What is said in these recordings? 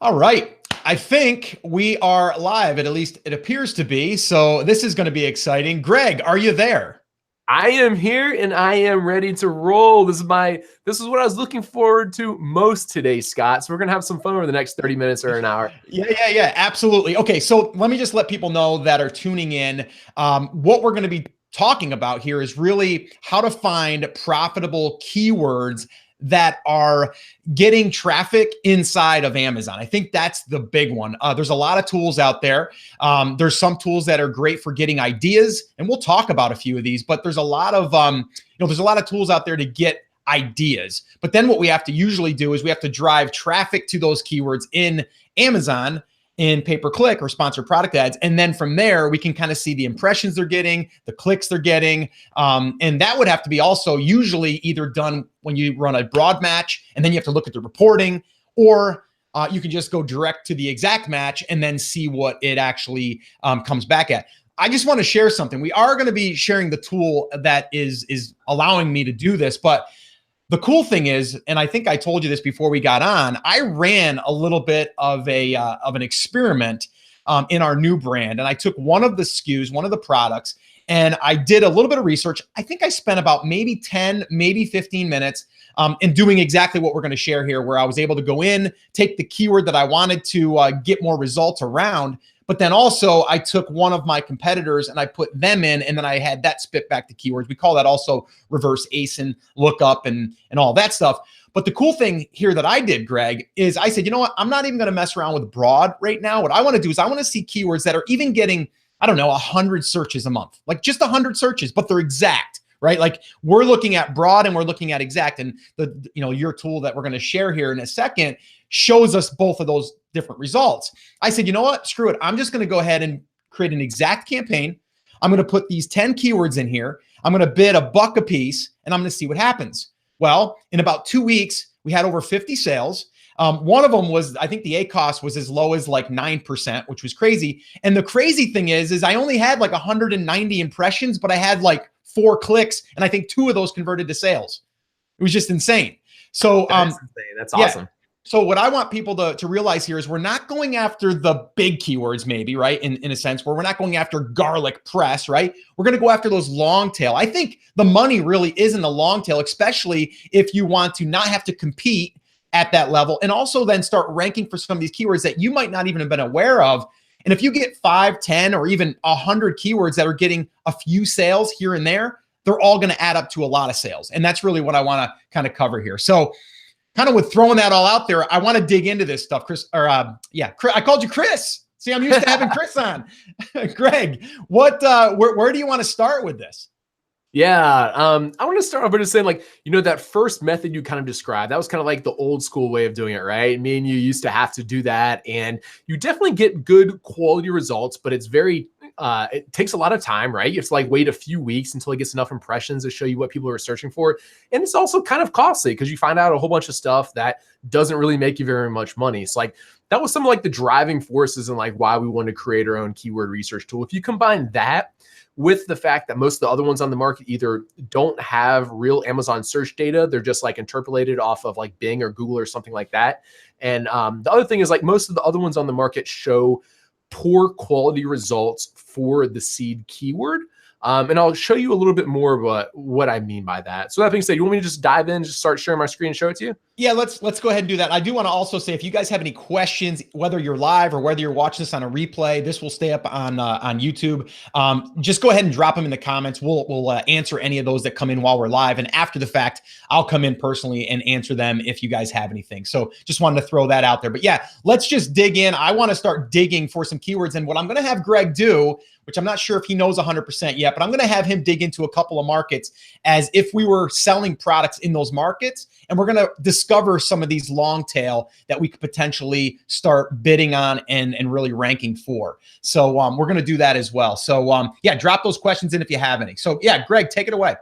All right. I think we are live, at least it appears to be. So this is going to be exciting. Greg, are you there? I am here and I am ready to roll. This is what I was looking forward to most today, Scott. So we're gonna have some fun over the next 30 minutes or an hour. Yeah, absolutely. Okay, so let me just let people know that are tuning in. What we're going to be talking about here is really how to find profitable keywords that are getting traffic inside of Amazon. I think that's the big one. There's a lot of tools out there. There's some tools that are great for getting ideas, and we'll talk about a few of these. But there's a lot of there's a lot of tools out there to get ideas. But then what we have to usually do is we have to drive traffic to those keywords in Amazon in pay-per-click or sponsored product ads. And then from there, we can kind of see the impressions they're getting, the clicks they're getting. And that would have to be also usually either done when you run a broad match, and then you have to look at the reporting, or you can just go direct to the exact match and then see what it actually comes back at. I just want to share something. We are going to be sharing the tool that is allowing me to do this, but the cool thing is, and I think I told you this before we got on, I ran a little bit of an experiment in our new brand. And I took one of the SKUs, one of the products, and I did a little bit of research. I think I spent about maybe 10, maybe 15 minutes in doing exactly what we're going to share here, where I was able to go in, take the keyword that I wanted to get more results around. But then also I took one of my competitors and I put them in, and then I had that spit back the keywords. We call that also reverse ASIN, lookup, and all that stuff. But the cool thing here that I did, Greg, is I said, you know what? I'm not even going to mess around with broad right now. What I want to do is I want to see keywords that are even getting, I don't know, 100 searches a month, like just 100 searches, but they're exact, right? Like we're looking at broad and we're looking at exact, and your tool that we're going to share here in a second shows us both of those different results. I said, you know what? Screw it. I'm just going to go ahead and create an exact campaign. I'm going to put these 10 keywords in here. I'm going to bid $1 a piece, and I'm going to see what happens. Well, in about 2 weeks, we had over 50 sales. One of them was, I think the ACoS was as low as like 9%, which was crazy. And the crazy thing is I only had like 190 impressions, but I had like 4 clicks, and I think 2 of those converted to sales. It was just insane. So That's insane. That's awesome. Yeah. So what I want people to realize here is we're not going after the big keywords, maybe, right? In a sense, where we're not going after garlic press, right? We're going to go after those long tail. I think the money really is in the long tail, especially if you want to not have to compete at that level, and also then start ranking for some of these keywords that you might not even have been aware of. And if you get 5, 10, or even 100 keywords that are getting a few sales here and there, they're all going to add up to a lot of sales. And that's really what I want to kind of cover here. So kind of with throwing that all out there, I want to dig into this stuff, Chris, Chris, I called you Chris. See, I'm used to having Chris on. Greg, where do you want to start with this? Yeah, I want to start off by just saying, that first method you kind of described, that was kind of like the old school way of doing it, right? Me and you used to have to do that, and you definitely get good quality results, but it's very, it takes a lot of time, right? You have to wait a few weeks until it gets enough impressions to show you what people are searching for. And it's also kind of costly because you find out a whole bunch of stuff that doesn't really make you very much money. So that was some of the driving forces and why we wanted to create our own keyword research tool. If you combine that with the fact that most of the other ones on the market either don't have real Amazon search data, they're just interpolated off of Bing or Google or something like that. And the other thing is most of the other ones on the market show poor quality results for the seed keyword. And I'll show you a little bit more about what I mean by that. So that being said, you want me to just dive in, just start sharing my screen and show it to you? Yeah, let's go ahead and do that. I do want to also say, if you guys have any questions, whether you're live or whether you're watching this on a replay, this will stay up on YouTube. Just go ahead and drop them in the comments. We'll answer any of those that come in while we're live. And after the fact, I'll come in personally and answer them if you guys have anything. So just wanted to throw that out there. But yeah, let's just dig in. I want to start digging for some keywords. And what I'm going to have Greg do, which I'm not sure if he knows 100% yet, but I'm going to have him dig into a couple of markets as if we were selling products in those markets. And we're going to discover some of these long tail that we could potentially start bidding on and really ranking for. So we're going to do that as well. So yeah, drop those questions in if you have any. So yeah, Greg, take it away.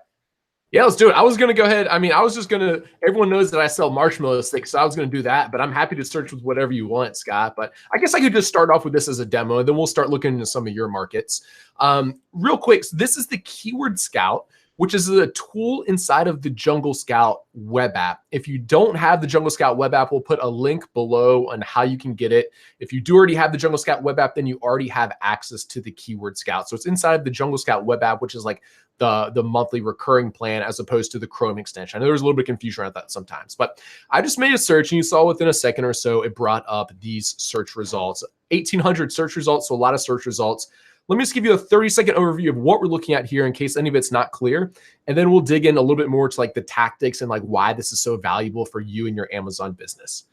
Yeah, let's do it. I was going to go ahead. I mean, I was just going to, everyone knows that I sell marshmallow sticks, so I was going to do that, but I'm happy to search with whatever you want, Scott. But I guess I could just start off with this as a demo, and then we'll start looking into some of your markets. Real quick, so this is the Keyword Scout, which is a tool inside of the Jungle Scout web app. If you don't have the Jungle Scout web app, we'll put a link below on how you can get it. If you do already have the Jungle Scout web app, then you already have access to the Keyword Scout. So it's inside of the Jungle Scout web app, which is like the monthly recurring plan as opposed to the Chrome extension. I know there's a little bit of confusion around that sometimes, but I just made a search and you saw within a second or so, it brought up these search results, 1,800 search results. So a lot of search results. Let me just give you a 30-second overview of what we're looking at here in case any of it's not clear. And then we'll dig in a little bit more to like the tactics and like why this is so valuable for you and your Amazon business.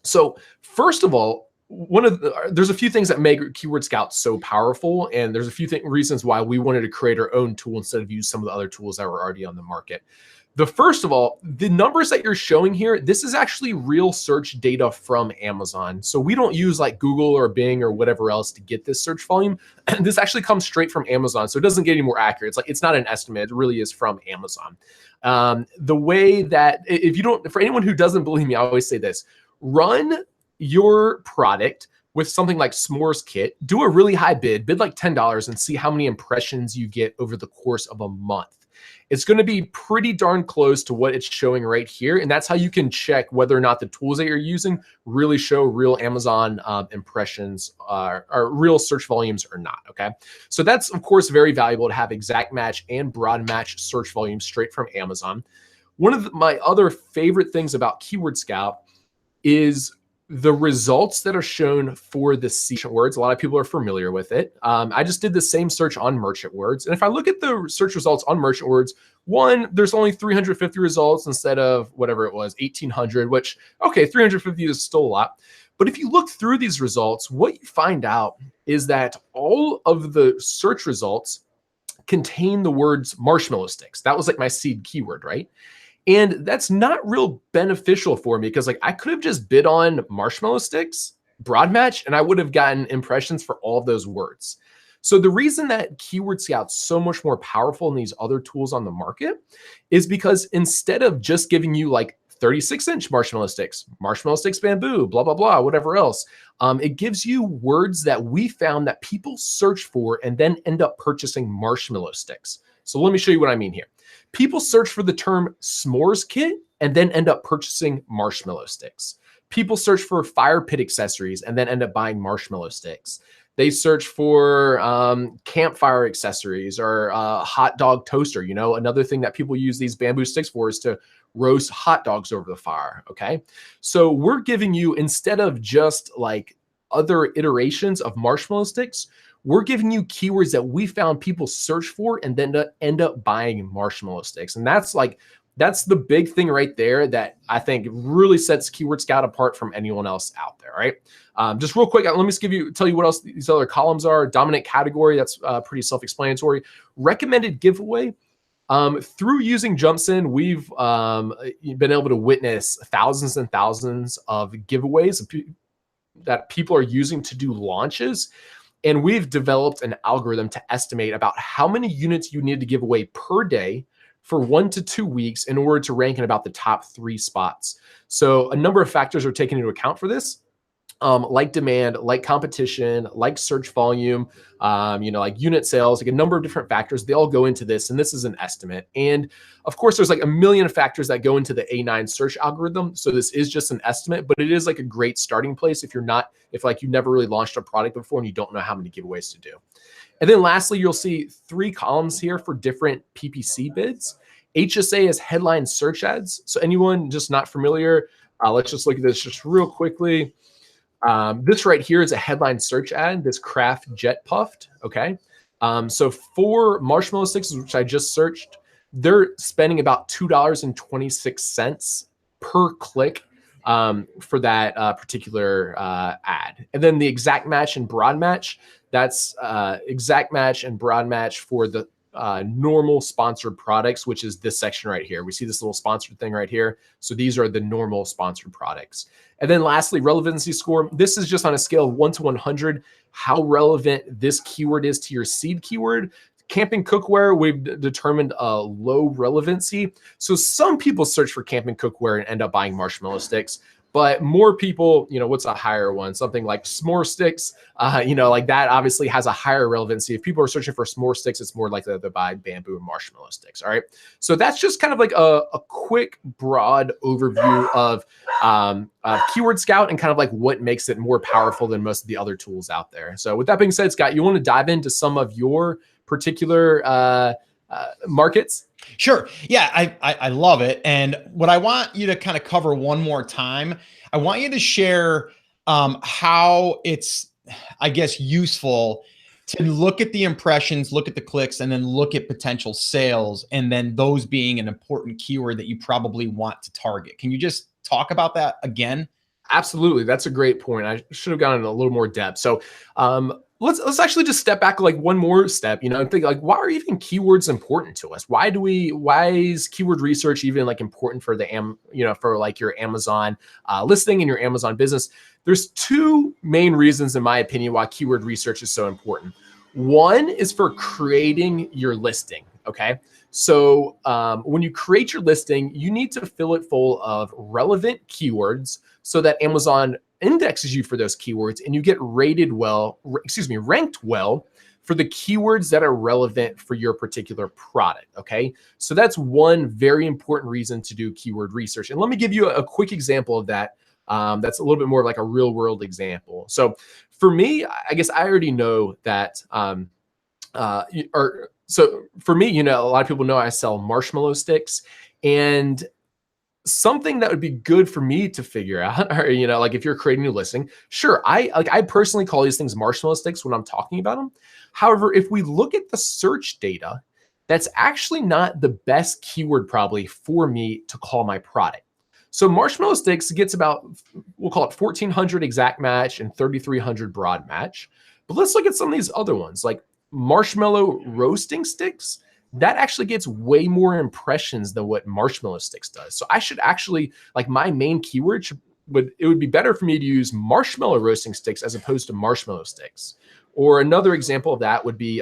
So first of all, there's a few things that make Keyword Scout so powerful, and there's a few reasons why we wanted to create our own tool instead of use some of the other tools that were already on the market. The first of all, the numbers that you're showing here, this is actually real search data from Amazon. So we don't use like Google or Bing or whatever else to get this search volume. This actually comes straight from Amazon. So it doesn't get any more accurate. It's like, it's not an estimate. It really is from Amazon. The way that, if you don't, for anyone who doesn't believe me, I always say this, run your product with something like S'mores Kit, do a really high bid like $10 and see how many impressions you get over the course of a month. It's going to be pretty darn close to what it's showing right here. And that's how you can check whether or not the tools that you're using really show real Amazon impressions or real search volumes or not. Okay. So that's, of course, very valuable to have exact match and broad match search volume straight from Amazon. One of my other favorite things about Keyword Scout is the results that are shown for the merchant words. A lot of people are familiar with it. I just did the same search on merchant words. And if I look at the search results on merchant words, one, there's only 350 results instead of whatever it was, 1,800, which, okay, 350 is still a lot. But if you look through these results, what you find out is that all of the search results contain the words marshmallow sticks. That was like my seed keyword, right? And that's not real beneficial for me because like I could have just bid on marshmallow sticks, broad match, and I would have gotten impressions for all of those words. So the reason that Keyword Scout's so much more powerful than these other tools on the market is because instead of just giving you like 36-inch marshmallow sticks bamboo, blah, blah, blah, whatever else, it gives you words that we found that people search for and then end up purchasing marshmallow sticks. So let me show you what I mean here. People search for the term s'mores kit and then end up purchasing marshmallow sticks. People search for fire pit accessories and then end up buying marshmallow sticks. They search for campfire accessories or hot dog toaster. You know, another thing that people use these bamboo sticks for is to roast hot dogs over the fire. Okay. So we're giving you, instead of just like other iterations of marshmallow sticks, we're giving you keywords that we found people search for and then end up buying marshmallow sticks. And that's the big thing right there that I think really sets Keyword Scout apart from anyone else out there, right? Just real quick, let me just tell you what else these other columns are. Dominant category, that's pretty self-explanatory. Recommended giveaway. Through using JumpSend, we've been able to witness thousands and thousands of giveaways that people are using to do launches. And we've developed an algorithm to estimate about how many units you need to give away per day for 1 to 2 weeks in order to rank in about the top 3 spots. So a number of factors are taken into account for this, like demand, like competition, like search volume, like unit sales, like a number of different factors. They all go into this, and this is an estimate. And of course, there's like a million factors that go into the A9 search algorithm. So this is just an estimate, but it is like a great starting place if you've never really launched a product before and you don't know how many giveaways to do. And then lastly, you'll see 3 columns here for different PPC bids. HSA is headline search ads. So anyone just not familiar, let's just look at this just real quickly. This right here is a headline search ad, this Kraft Jet Puffed, okay? So for marshmallow sticks, which I just searched, they're spending about $2.26 per click for that particular ad. And then the exact match and broad match, that's exact match and broad match for the normal sponsored products, which is this section right here. We see this little sponsored thing right here. So these are the normal sponsored products. And then lastly, relevancy score. This is just on a scale of 1 to 100, how relevant this keyword is to your seed keyword. Camping cookware, we've determined a low relevancy. So some people search for camping cookware and end up buying marshmallow sticks. but more people, what's a higher one? Something like s'more sticks, like that obviously has a higher relevancy. If people are searching for s'more sticks, it's more likely to buy bamboo and marshmallow sticks. All right. So that's just kind of like a quick, broad overview of Keyword Scout and kind of like what makes it more powerful than most of the other tools out there. So with that being said, Scott, you want to dive into some of your particular markets? Sure. Yeah, I love it. And what I want you to kind of cover one more time, I want you to share how it's, I guess, useful to look at the impressions, look at the clicks, and then look at potential sales, and then those being an important keyword that you probably want to target. Can you just talk about that again? Absolutely. That's a great point. I should have gone in a little more depth. So let's actually just step back like one more step, and think like, why are even keywords important to us? Why is keyword research even like important for for like your Amazon listing and your Amazon business? There's two main reasons, in my opinion, why keyword research is so important. One is for creating your listing. Okay. So when you create your listing, you need to fill it full of relevant keywords so that Amazon indexes you for those keywords and you get ranked well for the keywords that are relevant for your particular product. Okay. So that's one very important reason to do keyword research. And let me give you a quick example of that. That's a little bit more like a real world example. So for me, I guess I already know that, so for me, a lot of people know I sell marshmallow sticks, and something that would be good for me to figure out, or, like if you're creating a listing, sure. I personally call these things marshmallow sticks when I'm talking about them. However, if we look at the search data, that's actually not the best keyword probably for me to call my product. So marshmallow sticks gets about, we'll call it 1,400 exact match and 3,300 broad match. But let's look at some of these other ones like marshmallow roasting sticks. That actually gets way more impressions than what marshmallow sticks does. So I should actually, like, my main keyword would be better for me to use marshmallow roasting sticks as opposed to marshmallow sticks. Or another example of that would be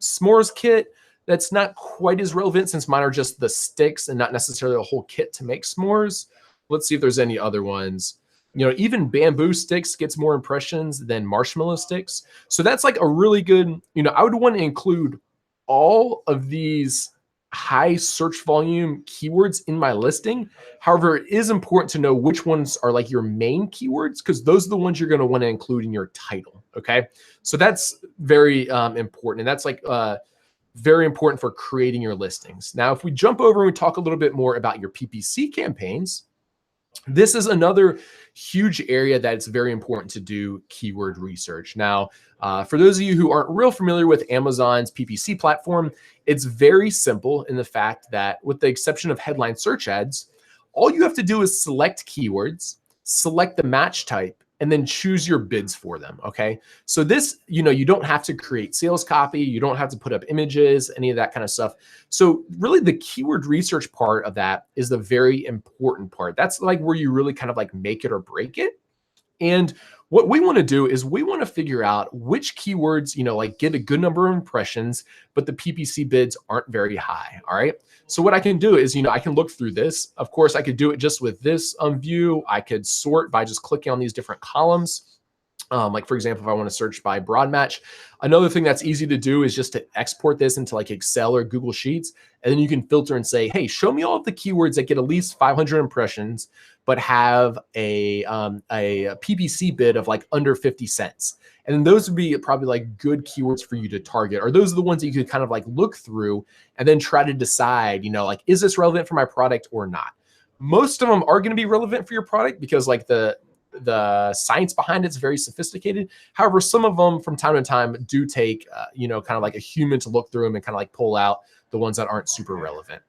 s'mores kit. That's not quite as relevant since mine are just the sticks and not necessarily a whole kit to make s'mores. Let's see if there's any other ones. Even bamboo sticks gets more impressions than marshmallow sticks. So that's like a really good, I would want to include all of these high search volume keywords in my listing. However, it is important to know which ones are like your main keywords, because those are the ones you're going to want to include in your title. Okay. So that's very important. And that's like very important for creating your listings. Now, if we jump over and we talk a little bit more about your PPC campaigns, this is another huge area that it's very important to do keyword research. Now, for those of you who aren't real familiar with Amazon's PPC platform, it's very simple in the fact that, with the exception of headline search ads, all you have to do is select keywords, select the match type, and then choose your bids for them. Okay. So this, you don't have to create sales copy. You don't have to put up images, any of that kind of stuff. So really the keyword research part of that is the very important part. That's like where you really kind of like make it or break it. And what we want to do is we want to figure out which keywords, like get a good number of impressions, but the PPC bids aren't very high. All right. So what I can do is, I can look through this. Of course, I could do it just with this view. I could sort by just clicking on these different columns. Like, for example, if I want to search by broad match, another thing that's easy to do is just to export this into like Excel or Google Sheets. And then you can filter and say, hey, show me all of the keywords that get at least 500 impressions, but have a PPC bid of like under 50 cents. And those would be probably like good keywords for you to target, or those are the ones that you could kind of like look through and then try to decide, like, is this relevant for my product or not? Most of them are going to be relevant for your product because like the science behind it's very sophisticated. However, some of them from time to time do take, kind of like a human to look through them and kind of like pull out the ones that aren't super relevant.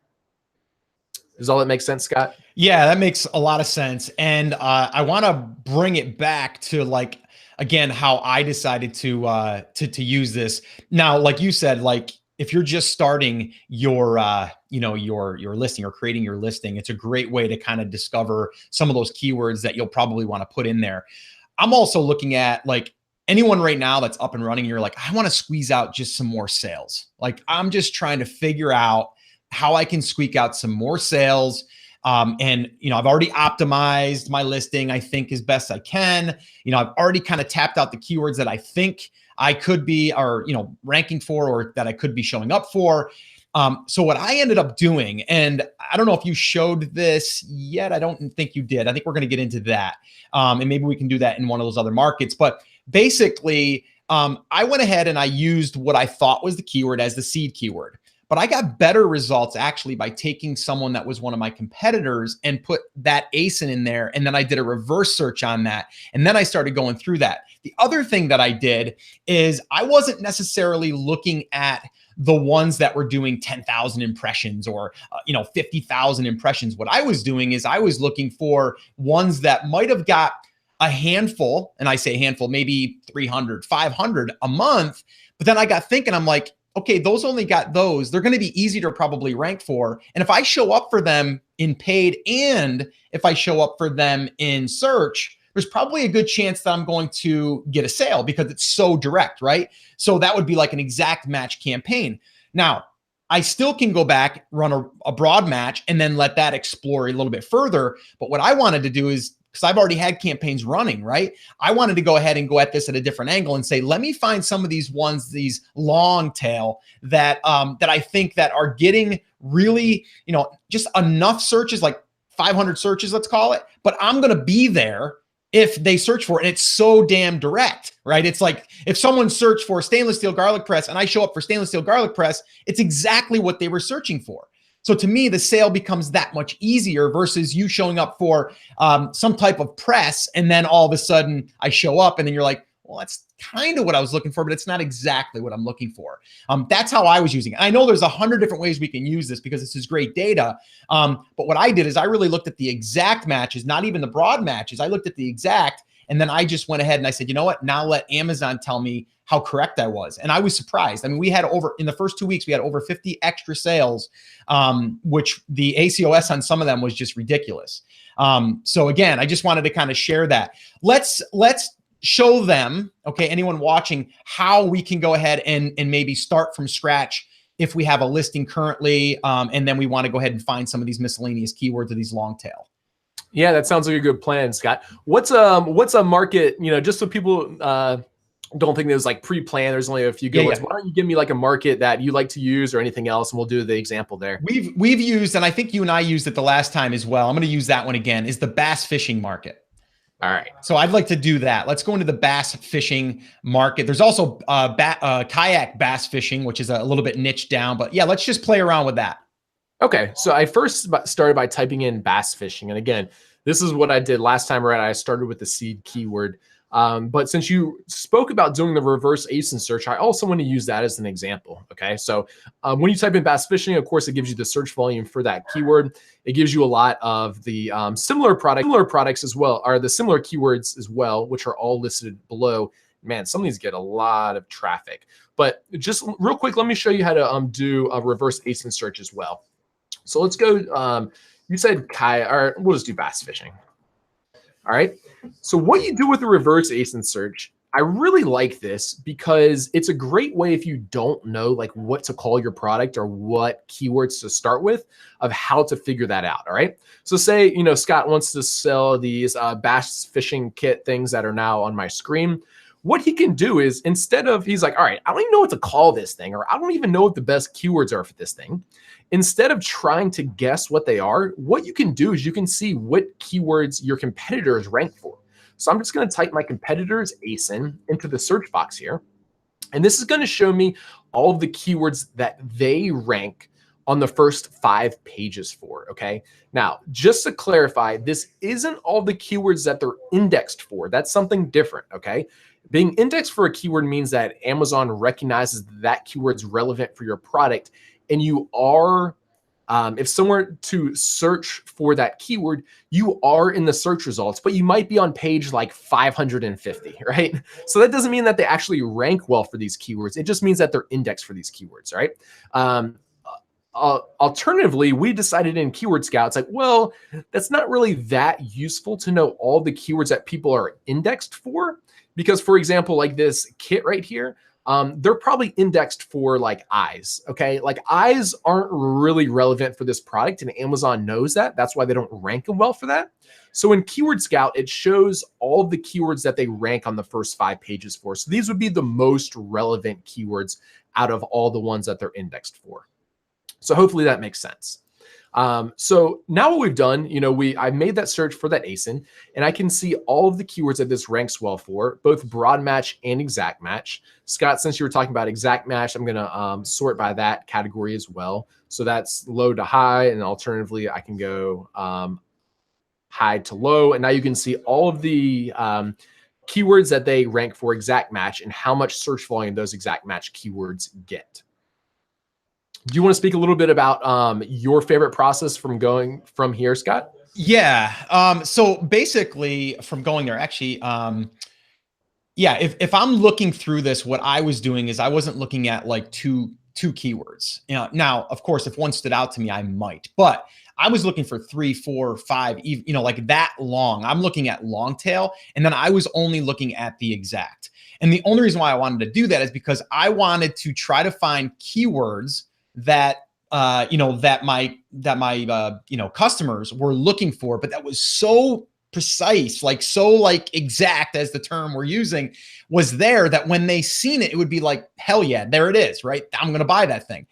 Does all that make sense, Scott? Yeah, that makes a lot of sense. And I want to bring it back to, like, again, how I decided to use this. Now, like you said, like, if you're just starting your your listing or creating your listing, it's a great way to kind of discover some of those keywords that you'll probably want to put in there. I'm also looking at, like, anyone right now that's up and running, you're like, I want to squeeze out just some more sales. Like, I'm just trying to figure out how I can squeak out some more sales. And, I've already optimized my listing, I think, as best I can. I've already kind of tapped out the keywords that I think I could be, or, ranking for, or that I could be showing up for. So what I ended up doing, and I don't know if you showed this yet. I don't think you did. I think we're going to get into that. And maybe we can do that in one of those other markets. But basically, I went ahead and I used what I thought was the keyword as the seed keyword. But I got better results actually by taking someone that was one of my competitors and put that ASIN in there. And then I did a reverse search on that. And then I started going through that. The other thing that I did is I wasn't necessarily looking at the ones that were doing 10,000 impressions or 50,000 impressions. What I was doing is I was looking for ones that might have got a handful, and I say handful, maybe 300, 500 a month. But then I got thinking, I'm like, okay, those only got those. They're going to be easy to probably rank for. And if I show up for them in paid and if I show up for them in search, there's probably a good chance that I'm going to get a sale because it's so direct, right? So that would be like an exact match campaign. Now, I still can go back, run a broad match, and then let that explore a little bit further. But what I wanted to do is, because I've already had campaigns running, right? I wanted to go ahead and go at this at a different angle and say, let me find some of these ones, these long tail that that I think that are getting really, just enough searches, like 500 searches, let's call it. But I'm going to be there if they search for it. And it's so damn direct, right? It's like if someone searched for stainless steel garlic press and I show up for stainless steel garlic press, it's exactly what they were searching for. So to me, the sale becomes that much easier versus you showing up for some type of press. And then all of a sudden I show up and then you're like, well, that's kind of what I was looking for, but it's not exactly what I'm looking for. That's how I was using it. I know there's 100 different ways we can use this because this is great data. But what I did is I really looked at the exact matches, not even the broad matches. I looked at the exact, and then I just went ahead and I said, you know what? Now let Amazon tell me how correct I was. And I was surprised. I mean, we had in the first 2 weeks, we had over 50 extra sales, which the ACOS on some of them was just ridiculous. So again, I just wanted to kind of share that. Let's show them, okay, anyone watching, how we can go ahead and maybe start from scratch if we have a listing currently, and then we want to go ahead and find some of these miscellaneous keywords or these long tail. Yeah, that sounds like a good plan, Scott. What's a market, just so people don't think there's like pre-planned, there's only a few good ones. Why don't you give me like a market that you like to use or anything else, and we'll do the example there. We've used, and I think you and I used it the last time as well, I'm going to use that one again, is the bass fishing market. All right. So I'd like to do that. Let's go into the bass fishing market. There's also kayak bass fishing, which is a little bit niche down, but yeah, let's just play around with that. Okay. So I first started by typing in bass fishing. And again, this is what I did last time around. I started with the seed keyword. But since you spoke about doing the reverse ASIN search, I also want to use that as an example. Okay. So when you type in bass fishing, of course, it gives you the search volume for that keyword. It gives you a lot of the similar products as well, or the similar keywords as well, which are all listed below. Man, some of these get a lot of traffic. But just real quick, let me show you how to do a reverse ASIN search as well. So let's go. You said kayak, or we'll just do bass fishing. All right. So what you do with the reverse ASIN search, I really like this because it's a great way if you don't know like what to call your product or what keywords to start with, of how to figure that out. All right. So say, Scott wants to sell these bass fishing kit things that are now on my screen. What he can do is, instead of, he's like, all right, I don't even know what to call this thing, or I don't even know what the best keywords are for this thing. Instead of trying to guess what they are, what you can do is you can see what keywords your competitors rank for. So I'm just going to type my competitors ASIN into the search box here. And this is going to show me all of the keywords that they rank on the first 5 pages for, okay? Now, just to clarify, this isn't all the keywords that they're indexed for. That's something different, okay? Being indexed for a keyword means that Amazon recognizes that keyword's relevant for your product, and you are, if someone were to search for that keyword, you are in the search results, but you might be on page like 550, right? So that doesn't mean that they actually rank well for these keywords. It just means that they're indexed for these keywords, right? Alternatively, we decided in Keyword Scout, it's like, well, that's not really that useful to know all the keywords that people are indexed for. Because, for example, like this kit right here, they're probably indexed for like eyes. Okay. Like eyes aren't really relevant for this product, and Amazon knows that. That's why they don't rank them well for that. So in Keyword Scout, it shows all of the keywords that they rank on the first 5 pages for. So these would be the most relevant keywords out of all the ones that they're indexed for. So hopefully that makes sense. So now what we've done, I made that search for that ASIN, and I can see all of the keywords that this ranks well for, both broad match and exact match. Scott, since you were talking about exact match, I'm going to sort by that category as well. So that's low to high, and alternatively, I can go high to low. And now you can see all of the keywords that they rank for exact match and how much search volume those exact match keywords get. Do you want to speak a little bit about your favorite process from going from here, Scott? Yeah. So basically from going there, actually, yeah, if I'm looking through this, what I was doing is I wasn't looking at like two keywords. Now, of course, if one stood out to me, I might, but I was looking for 3, 4, 5, like that long. I'm looking at long tail, and then I was only looking at the exact. And the only reason why I wanted to do that is because I wanted to try to find keywords that that my customers were looking for, but that was so precise, so exact, as the term we're using was there, that when they seen it, it would be like, hell yeah, there it is, right? I'm going to buy that thing.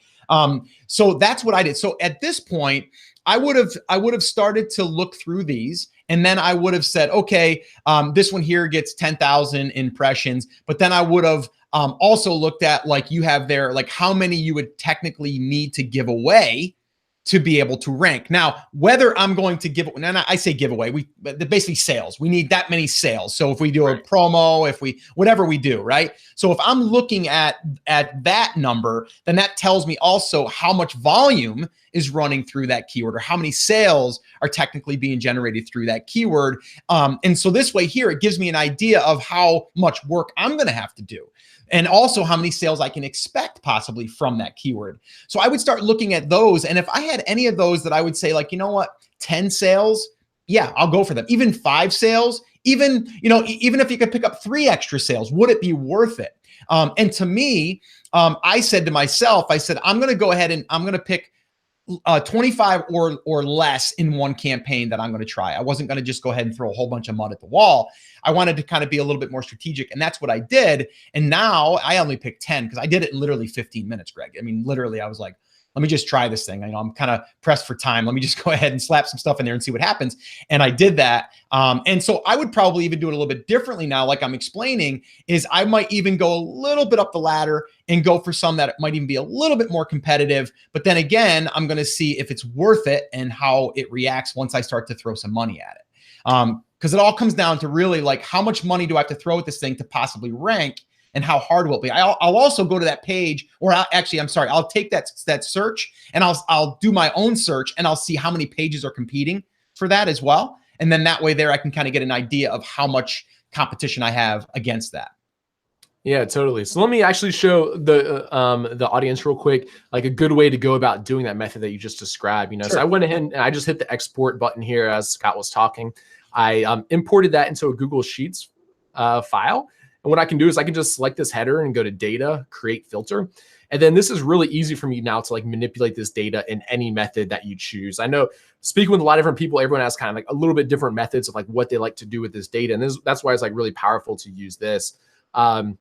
So that's what I did. So at this point, I would have started to look through these, and then I would have said, okay, this one here gets 10,000 impressions, but then I would have also looked at, like you have there, like how many you would technically need to give away to be able to rank. Now, whether I'm going to give, and I say giveaway, basically sales. We need that many sales. So if we do a promo, whatever we do, right? So if I'm looking at that number, then that tells me also how much volume is running through that keyword, or how many sales are technically being generated through that keyword. And so this way here, it gives me an idea of how much work I'm going to have to do, and also how many sales I can expect possibly from that keyword. So I would start looking at those. And if I had any of those that I would say, like, you know what, 10 sales, yeah, I'll go for them. Even 5 sales, even if you could pick up 3 extra sales, would it be worth it? And to me, I said to myself, I'm going to go ahead and I'm going to pick 25 or less in one campaign that I'm going to try. I wasn't going to just go ahead and throw a whole bunch of mud at the wall. I wanted to kind of be a little bit more strategic, and that's what I did. And now I only picked 10 because I did it in literally 15 minutes, Greg. I mean, literally, I was like, let me just try this thing. I'm kind of pressed for time. Let me just go ahead and slap some stuff in there and see what happens. And I did that. And so I would probably even do it a little bit differently now. Like I'm explaining, is I might even go a little bit up the ladder and go for some that might even be a little bit more competitive. But then again, I'm going to see if it's worth it and how it reacts once I start to throw some money at it. Because it all comes down to really like, how much money do I have to throw at this thing to possibly rank, and how hard will it be? I'll also go to that page, or I'll take that search and I'll do my own search, and I'll see how many pages are competing for that as well. And then that way there, I can kind of get an idea of how much competition I have against that. Yeah, totally. So let me actually show the audience real quick, like a good way to go about doing that method that you just described. Sure. So I went ahead and I just hit the export button here as Scott was talking. I imported that into a Google Sheets file. And what I can do is I can just select this header and go to data, create filter. And then this is really easy for me now to like manipulate this data in any method that you choose. I know speaking with a lot of different people, everyone has kind of like a little bit different methods of like what they like to do with this data. And that's why it's like really powerful to use this. Some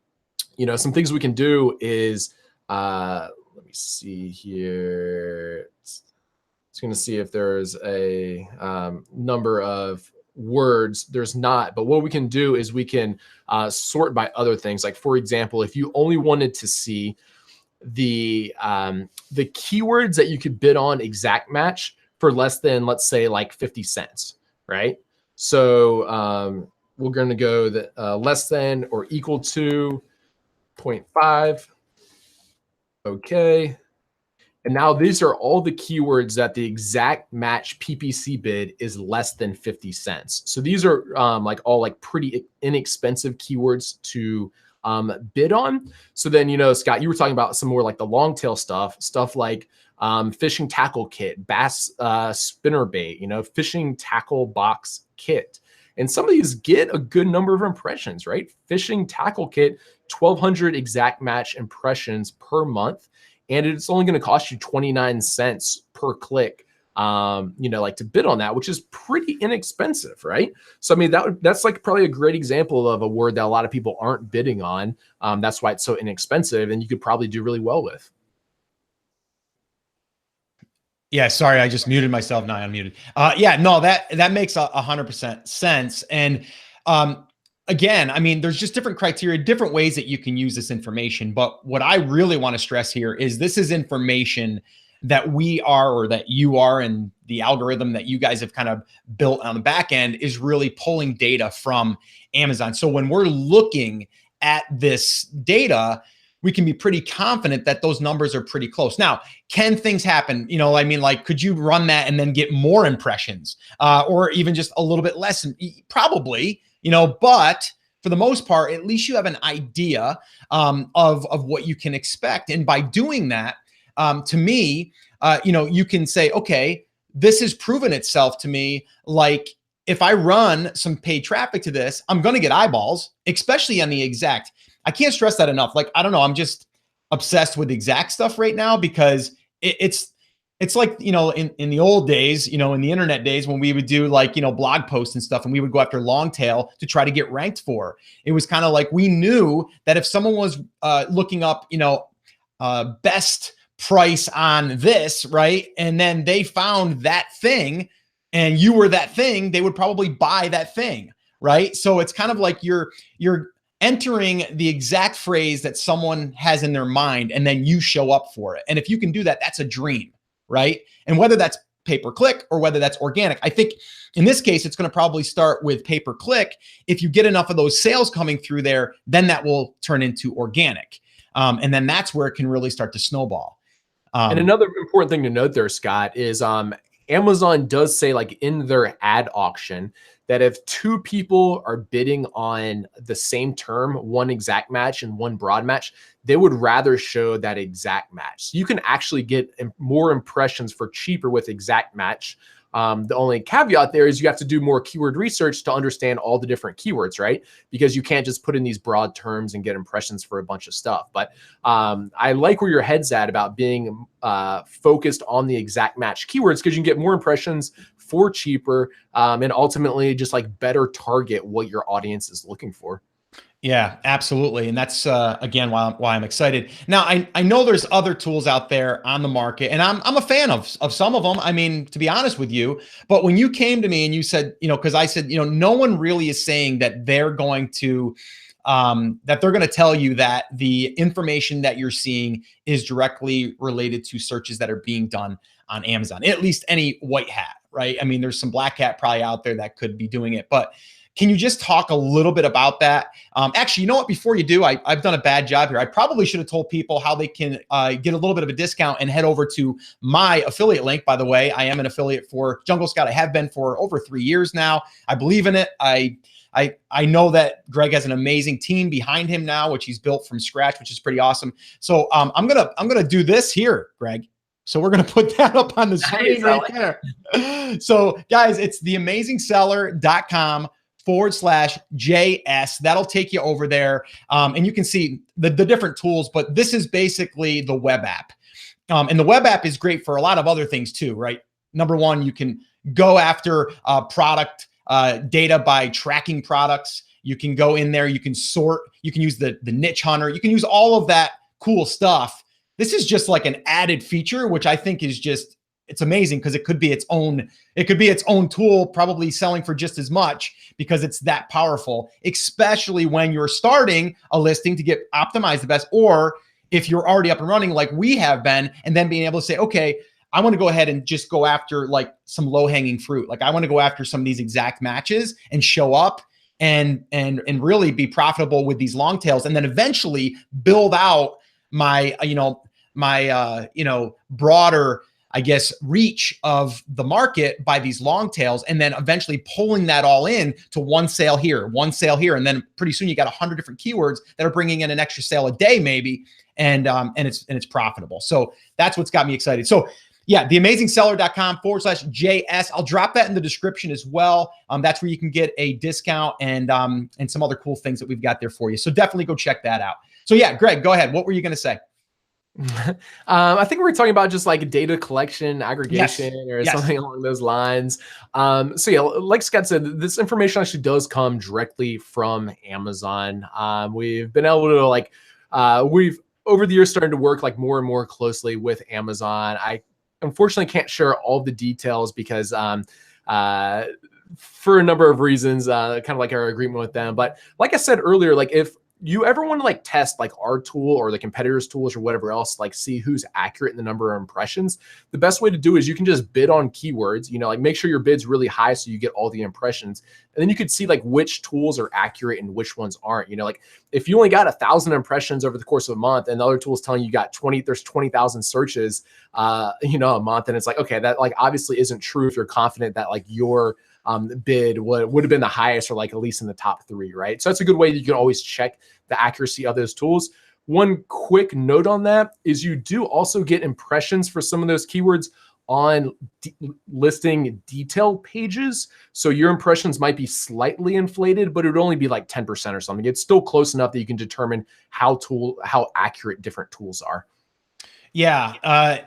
things we can do is, let me see here. It's going to see if there's a number of words. There's not, but what we can do is we can sort by other things. Like for example, if you only wanted to see the keywords that you could bid on exact match for less than, let's say, like 50 cents, right? So we're going to go the less than or equal to 0.5. Okay. And now these are all the keywords that the exact match PPC bid is less than 50 cents. So these are like all like pretty inexpensive keywords to bid on. So then, Scott, you were talking about some more like the long tail stuff like fishing tackle kit, bass spinner bait, fishing tackle box kit. And some of these get a good number of impressions, right? Fishing tackle kit, 1,200 exact match impressions per month. And it's only going to cost you 29 cents per click, like to bid on that, which is pretty inexpensive, right? So, I mean, that's like probably a great example of a word that a lot of people aren't bidding on. That's why it's so inexpensive, and you could probably do really well with. Yeah, sorry, I just muted myself. Now I'm muted. Yeah, no, that makes 100% sense. And again, I mean, there's just different criteria, different ways that you can use this information. But what I really want to stress here is this is information that we are, or that you are, and the algorithm that you guys have kind of built on the back end is really pulling data from Amazon. So when we're looking at this data, we can be pretty confident that those numbers are pretty close. Now, can things happen? I mean, like, could you run that and then get more impressions, or even just a little bit less? Probably, but for the most part, at least you have an idea of what you can expect. And by doing that, to me, you can say, okay, this has proven itself to me. Like, if I run some paid traffic to this, I'm going to get eyeballs, especially on the exact. I can't stress that enough. Like, I don't know, I'm just obsessed with exact stuff right now because it's like, in the old days, in the internet days when we would do like, blog posts and stuff, and we would go after long tail to try to get ranked for. It was kind of like we knew that if someone was looking up, best price on this, right? And then they found that thing and you were that thing, they would probably buy that thing, right? So it's kind of like you're entering the exact phrase that someone has in their mind, and then you show up for it. And if you can do that, that's a dream, right? And whether that's pay-per-click or whether that's organic, I think in this case, it's going to probably start with pay-per-click. If you get enough of those sales coming through there, then that will turn into organic. And then that's where it can really start to snowball. And another important thing to note there, Scott, is Amazon does say, like, in their ad auction, that if two people are bidding on the same term, one exact match and one broad match, they would rather show that exact match. So you can actually get more impressions for cheaper with exact match. The only caveat there is you have to do more keyword research to understand all the different keywords, right? Because you can't just put in these broad terms and get impressions for a bunch of stuff. But I like where your head's at about being focused on the exact match keywords, because you can get more impressions for cheaper, and ultimately just like better target what your audience is looking for. Yeah, absolutely. And that's, again, why I'm excited. Now, I know there's other tools out there on the market, and I'm a fan of some of them. I mean, to be honest with you, but when you came to me and you said, because I said, no one really is saying that they're going to tell you that the information that you're seeing is directly related to searches that are being done on Amazon, at least any white hat, right? I mean, there's some black hat probably out there that could be doing it, but can you just talk a little bit about that? Actually, you know what? Before you do, I've done a bad job here. I probably should have told people how they can get a little bit of a discount and head over to my affiliate link. By the way, I am an affiliate for Jungle Scout. I have been for over 3 years now. I believe in it. I know that Greg has an amazing team behind him now, which he's built from scratch, which is pretty awesome. So I'm gonna do this here, Greg. So we're going to put that up on the screen right there. So guys, it's theamazingseller.com/JS. That'll take you over there. And you can see the different tools, but this is basically the web app. And the web app is great for a lot of other things too, right? Number one, you can go after product data by tracking products. You can go in there, you can sort, you can use the niche hunter, you can use all of that cool stuff. This is just like an added feature, which I think is just, it's amazing because it could be its own tool, probably selling for just as much because it's that powerful, especially when you're starting a listing to get optimized the best, or if you're already up and running like we have been, and then being able to say, okay, I want to go ahead and just go after like some low hanging fruit. Like I want to go after some of these exact matches and show up and really be profitable with these long tails. And then eventually build out my broader, I guess, reach of the market by these long tails, and then eventually pulling that all in to one sale here. And then pretty soon you got 100 different keywords that are bringing in an extra sale a day, maybe. And it's profitable. So that's what's got me excited. So Yeah, theamazingseller.com/JS. I'll drop that in the description as well. That's where you can get a discount and some other cool things that we've got there for you. So definitely go check that out. So yeah, Greg, go ahead. What were you going to say? I think we were talking about just like data collection, aggregation, Yes. or Yes. something along those lines. So yeah, like Scott said, this information actually does come directly from Amazon. We've been able to we've over the years started to work like more and more closely with Amazon. I unfortunately can't share all the details because for a number of reasons, kind of like our agreement with them. But like I said earlier, like if you ever want to like test like our tool or the competitors' tools or whatever else, like see who's accurate in the number of impressions, the best way to do is you can just bid on keywords, like make sure your bid's really high so you get all the impressions. And then you could see like which tools are accurate and which ones aren't. Like if you only got 1,000 impressions over the course of a month and the other tool's telling you got there's 20,000 searches, a month, and it's like, okay, that like obviously isn't true if you're confident that like your bid would have been the highest or like at least in the top 3, right? So that's a good way that you can always check the accuracy of those tools. One quick note on that is you do also get impressions for some of those keywords on listing detail pages. So your impressions might be slightly inflated, but it would only be like 10% or something. It's still close enough that you can determine how accurate different tools are. Yeah,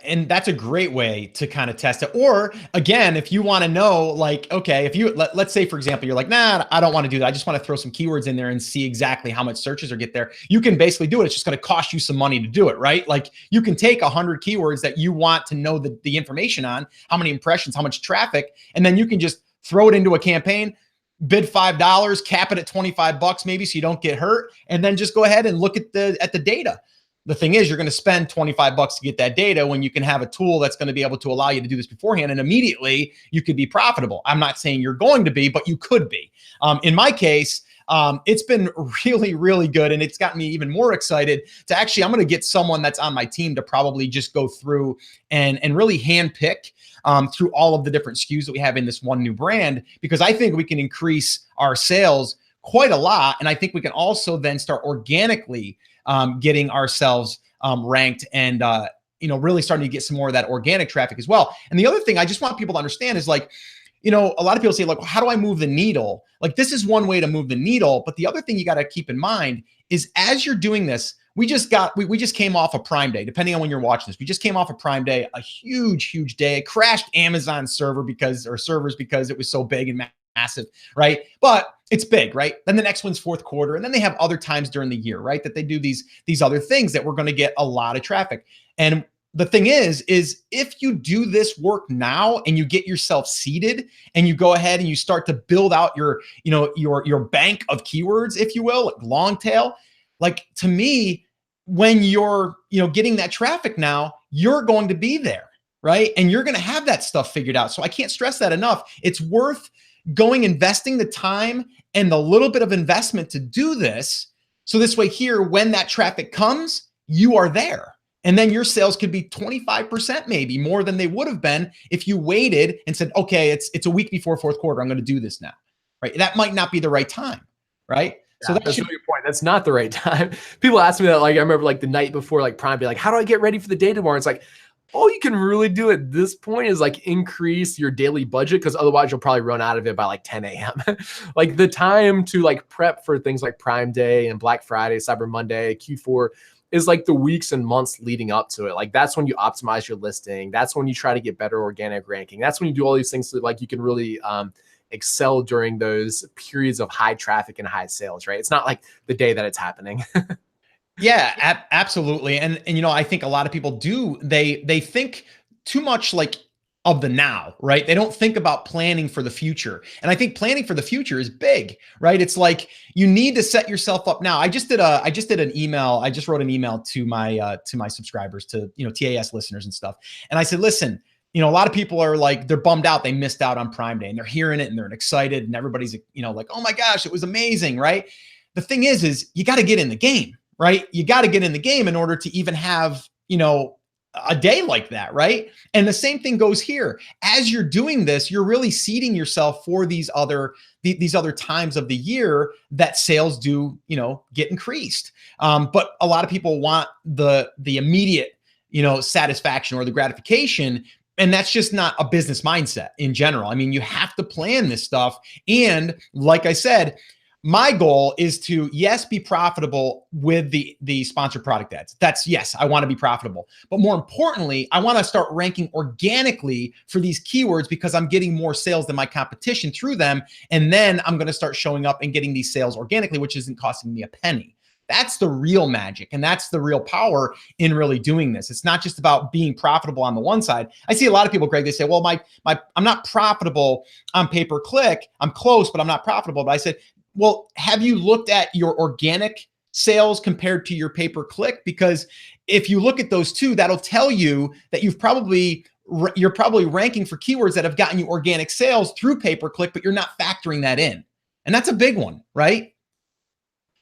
and that's a great way to kind of test it. Or again, if you want to know, like, okay, if you let's say, for example, you're like, nah, I don't want to do that. I just want to throw some keywords in there and see exactly how much searches are get there. You can basically do it. It's just going to cost you some money to do it, right? Like you can take 100 keywords that you want to know the information on, how many impressions, how much traffic, and then you can just throw it into a campaign, bid $5, cap it at $25 maybe, so you don't get hurt, and then just go ahead and look at the data. The thing is, you're going to spend $25 to get that data when you can have a tool that's going to be able to allow you to do this beforehand, and immediately you could be profitable. I'm not saying you're going to be, but you could be. In my case, it's been really, really good, and it's gotten me even more excited to actually, I'm going to get someone that's on my team to probably just go through and really handpick through all of the different SKUs that we have in this one new brand, because I think we can increase our sales quite a lot. And I think we can also then start organically getting ourselves ranked and, really starting to get some more of that organic traffic as well. And the other thing I just want people to understand is like, a lot of people say like, well, how do I move the needle? Like this is one way to move the needle. But the other thing you got to keep in mind is as you're doing this, we just came off a Prime Day, depending on when you're watching this. We just came off a Prime Day, a huge, huge day. It crashed Amazon servers because it was so big and massive, right? But it's big, right? Then the next one's fourth quarter. And then they have other times during the year, right? That they do these other things that we're going to get a lot of traffic. And the thing is if you do this work now and you get yourself seated and you go ahead and you start to build out your bank of keywords, if you will, like long tail, like to me, when you're, getting that traffic now, you're going to be there, right? And you're going to have that stuff figured out. So I can't stress that enough. It's worth investing the time and the little bit of investment to do this. So this way here, when that traffic comes, you are there. And then your sales could be 25% maybe more than they would have been if you waited and said, okay, it's a week before fourth quarter, I'm going to do this now, right? That might not be the right time, right? Yeah, so that's a good point. That's not the right time. People ask me that, like, I remember like the night before like Prime, be like, how do I get ready for the day tomorrow? It's like, all you can really do at this point is like increase your daily budget, because otherwise you'll probably run out of it by like 10 a.m. Like the time to like prep for things like Prime Day and Black Friday, Cyber Monday, Q4 is like the weeks and months leading up to it. Like that's when you optimize your listing. That's when you try to get better organic ranking. That's when you do all these things so that like you can really excel during those periods of high traffic and high sales, right? It's not like the day that it's happening. Yeah, absolutely. And I think a lot of people they think too much like of the now, right? They don't think about planning for the future. And I think planning for the future is big, right? It's like you need to set yourself up now. I just wrote an email to my subscribers, to TAS listeners and stuff. And I said, listen, a lot of people are like, they're bummed out. They missed out on Prime Day and they're hearing it and they're excited and everybody's like, oh my gosh, it was amazing, right? The thing is you got to get in the game. Right? You got to get in the game in order to even have, a day like that, right? And the same thing goes here. As you're doing this, you're really seeding yourself for these other times of the year that sales do, get increased. But a lot of people want the immediate, satisfaction or the gratification And that's just not a business mindset in general. I mean, you have to plan this stuff. And like I said, my goal is to, yes, be profitable with the sponsored product ads. That's, yes, I want to be profitable. But more importantly, I want to start ranking organically for these keywords because I'm getting more sales than my competition through them. And then I'm going to start showing up and getting these sales organically, which isn't costing me a penny. That's the real magic. And that's the real power in really doing this. It's not just about being profitable on the one side. I see a lot of people, Greg, they say, well, I'm not profitable on pay-per-click. I'm close, but I'm not profitable. But I said, well, have you looked at your organic sales compared to your pay-per-click? Because if you look at those two, that'll tell you that you're probably ranking for keywords that have gotten you organic sales through pay-per-click, but you're not factoring that in. And that's a big one, right?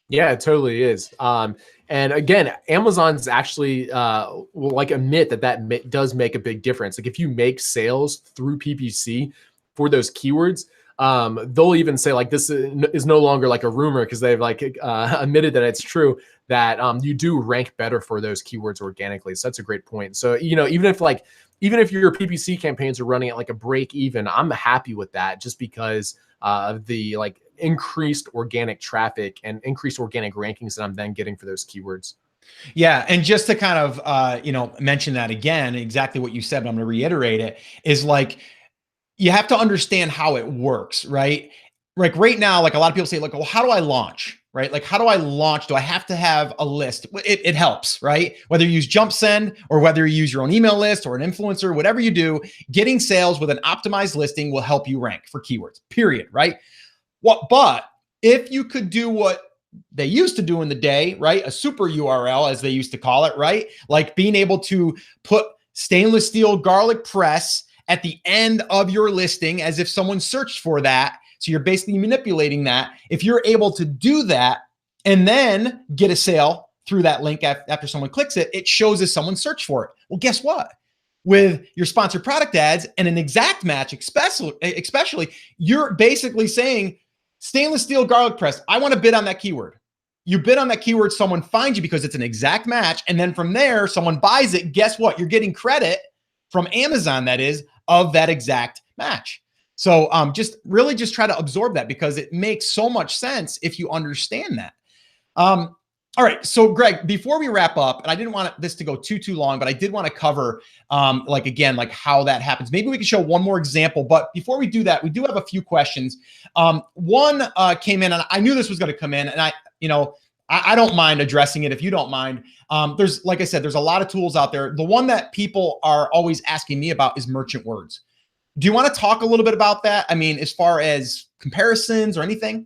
Yeah, it totally is. And again, Amazon's actually will like admit that does make a big difference. Like if you make sales through PPC for those keywords, they'll even say like this is no longer like a rumor because they've like admitted that it's true that you do rank better for those keywords organically. So that's a great point. So, you know, even if your PPC campaigns are running at like a break even, I'm happy with that just because of the like increased organic traffic and increased organic rankings that I'm then getting for those keywords. Yeah. And just to kind of, mention that again, exactly what you said, but I'm going to reiterate it, is like, you have to understand how it works, right? Like right now, like a lot of people say, like, well, how do I launch, right? Like, how do I launch? Do I have to have a list? It helps, right? Whether you use Jump Send or whether you use your own email list or an influencer, whatever you do, getting sales with an optimized listing will help you rank for keywords, period, right? But if you could do what they used to do in the day, right? A super URL, as they used to call it, right? Like being able to put stainless steel garlic press at the end of your listing as if someone searched for that. So you're basically manipulating that. If you're able to do that and then get a sale through that link after someone clicks it, it shows as someone searched for it. Well, guess what? With your sponsored product ads and an exact match, especially, you're basically saying stainless steel garlic press, I want to bid on that keyword. You bid on that keyword, someone finds you because it's an exact match. And then from there, someone buys it. Guess what? You're getting credit from Amazon, that is, of that exact match. So just try to absorb that because it makes so much sense if you understand that. All right. So Greg, before we wrap up, and I didn't want this to go too long, but I did want to cover like how that happens. Maybe we can show one more example, but before we do that, we do have a few questions. One came in and I knew this was going to come in and I don't mind addressing it if you don't mind. There's, like I said, there's a lot of tools out there. The one that people are always asking me about is merchant words. Do you want to talk a little bit about that? I mean, as far as comparisons or anything?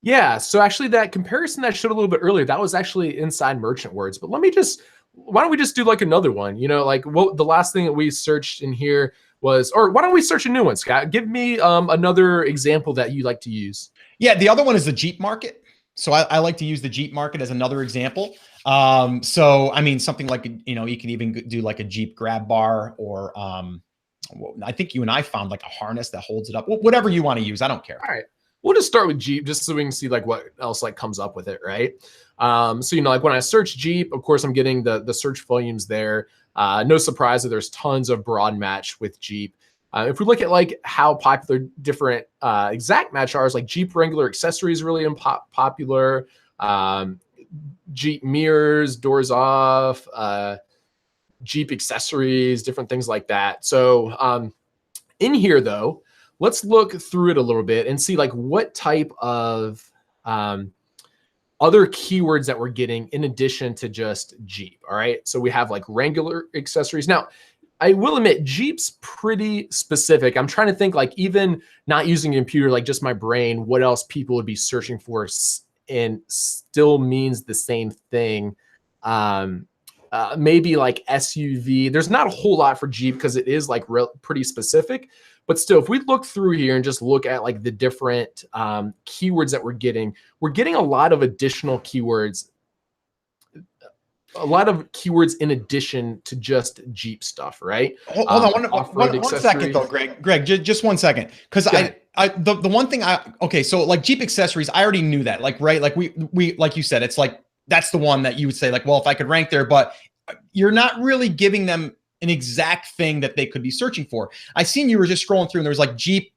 Yeah, so actually that comparison that I showed a little bit earlier, that was actually inside merchant words. But why don't we just do like another one? You know, like what the last thing that we searched in here was, or why don't we search a new one, Scott? Give me another example that you like to use. Yeah, the other one is the Jeep market. So I like to use the Jeep market as another example. So I mean, something like, you can even do like a Jeep grab bar or I think you and I found like a harness that holds it up. Whatever you want to use, I don't care. All right. We'll just start with Jeep just so we can see like what else like comes up with it, right? So, like when I search Jeep, of course, I'm getting the search volumes there. No surprise that there's tons of broad match with Jeep. If we look at like how popular different exact match are, like Jeep Wrangler accessories really popular. Jeep mirrors, doors off, Jeep accessories, different things like that. So in here though, let's look through it a little bit and see like what type of other keywords that we're getting in addition to just Jeep. All right. So we have like Wrangler accessories. Now, I will admit Jeep's pretty specific. I'm trying to think like even not using a computer, like just my brain, what else people would be searching for and still means the same thing. Maybe like SUV. There's not a whole lot for Jeep because it is like pretty specific. But still, if we look through here and just look at like the different keywords that we're getting a lot of additional keywords, in addition to just Jeep stuff, right? Hold on one second though, Greg, just 1 second. Because the one thing so like Jeep accessories, I already knew that, like, right? Like we like you said, it's like, that's the one that you would say like, well, if I could rank there, but you're not really giving them an exact thing that they could be searching for. I seen you were just scrolling through and there was like Jeep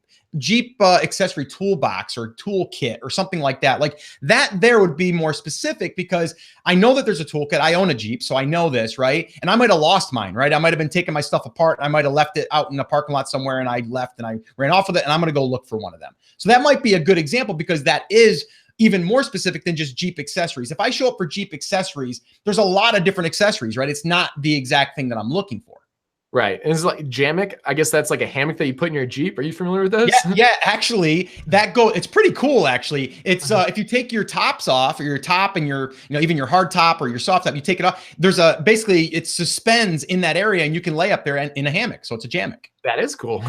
accessory toolbox or toolkit or something like that. Like that there would be more specific because I know that there's a toolkit. I own a Jeep, so I know this, right? And I might have lost mine, right? I might have been taking my stuff apart. I might have left it out in the parking lot somewhere and I left and I ran off with it and I'm going to go look for one of them. So that might be a good example because that is even more specific than just Jeep accessories. If I show up for Jeep accessories, there's a lot of different accessories, right? It's not the exact thing that I'm looking for. Right. And it's like Jammock. I guess that's like a hammock that you put in your Jeep. Are you familiar with those? Yeah, actually, it's pretty cool, actually. It's if you take your tops off or your top and your, even your hard top or your soft top, you take it off. There's basically it suspends in that area and you can lay up there in a hammock. So it's a Jammock. That is cool.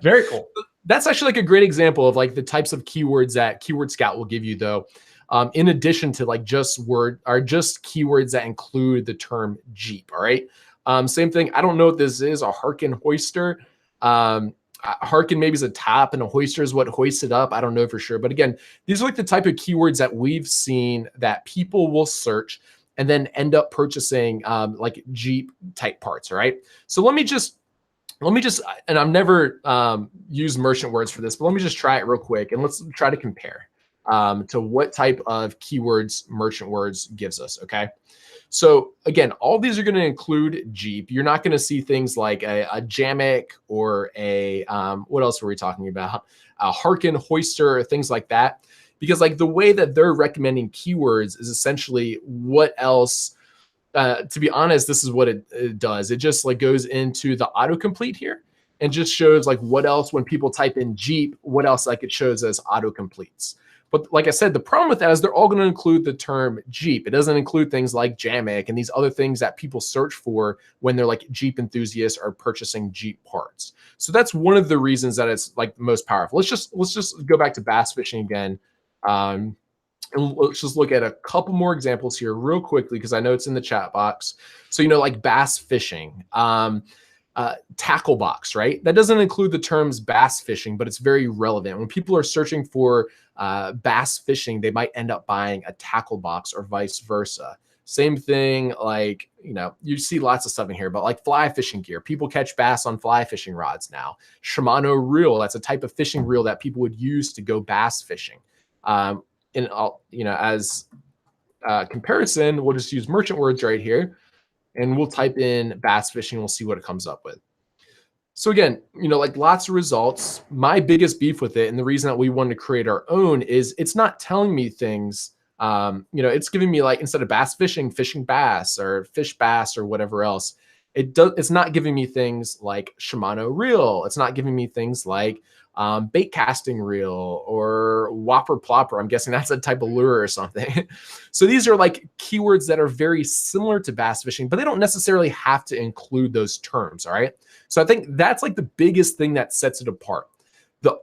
Very cool. That's actually like a great example of like the types of keywords that Keyword Scout will give you though. In addition to like just keywords that include the term Jeep. All right. Same thing. I don't know what this is. A Harken hoister. Harken maybe is a top and a hoister is what hoists it up. I don't know for sure. But again, these are like the type of keywords that we've seen that people will search and then end up purchasing like Jeep type parts. All right. So let me just, and I've never used merchant words for this, but let me just try it real quick and let's try to compare to what type of keywords merchant words gives us. Okay. So again, all these are going to include Jeep. You're not going to see things like a Jammock or a, what else were we talking about? A Harken hoister or things like that. Because like the way that they're recommending keywords is essentially what else, to be honest, this is what it does. It just like goes into the autocomplete here and just shows like what else when people type in Jeep, what else like it shows as autocompletes. But like I said, the problem with that is they're all going to include the term Jeep. It doesn't include things like Jammock and these other things that people search for when they're like Jeep enthusiasts or purchasing Jeep parts. So that's one of the reasons that it's like the most powerful. Let's just go back to bass fishing again. And let's just look at a couple more examples here real quickly because I know it's in the chat box. So, like bass fishing. Tackle box, right? That doesn't include the terms bass fishing, but it's very relevant. When people are searching for bass fishing, they might end up buying a tackle box or vice versa. Same thing, like, you see lots of stuff in here, but like fly fishing gear, people catch bass on fly fishing rods now. Shimano reel, that's a type of fishing reel that people would use to go bass fishing. As comparison, we'll just use merchant words right here. And we'll type in bass fishing. We'll see what it comes up with. So again, like lots of results. My biggest beef with it, and the reason that we wanted to create our own is it's not telling me things. It's giving me like instead of bass fishing, fishing bass or fish bass or whatever else. It's not giving me things like Shimano reel. It's not giving me things like bait casting reel or whopper plopper. I'm guessing that's a type of lure or something. So these are like keywords that are very similar to bass fishing, but they don't necessarily have to include those terms. All right. So I think that's like the biggest thing that sets it apart.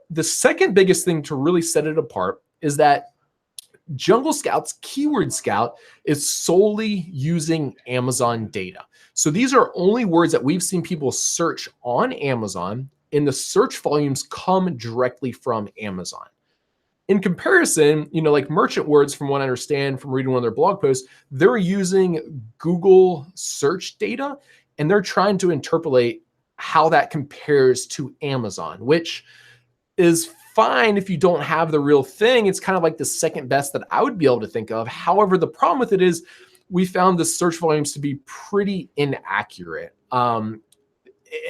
The second biggest thing to really set it apart is that Jungle Scout's Keyword Scout is solely using Amazon data. So these are only words that we've seen people search on Amazon, and the search volumes come directly from Amazon. In comparison, like merchant words, from what I understand from reading one of their blog posts, they're using Google search data and they're trying to interpolate how that compares to Amazon, which is fine if you don't have the real thing. It's kind of like the second best that I would be able to think of. However, the problem with it is we found the search volumes to be pretty inaccurate.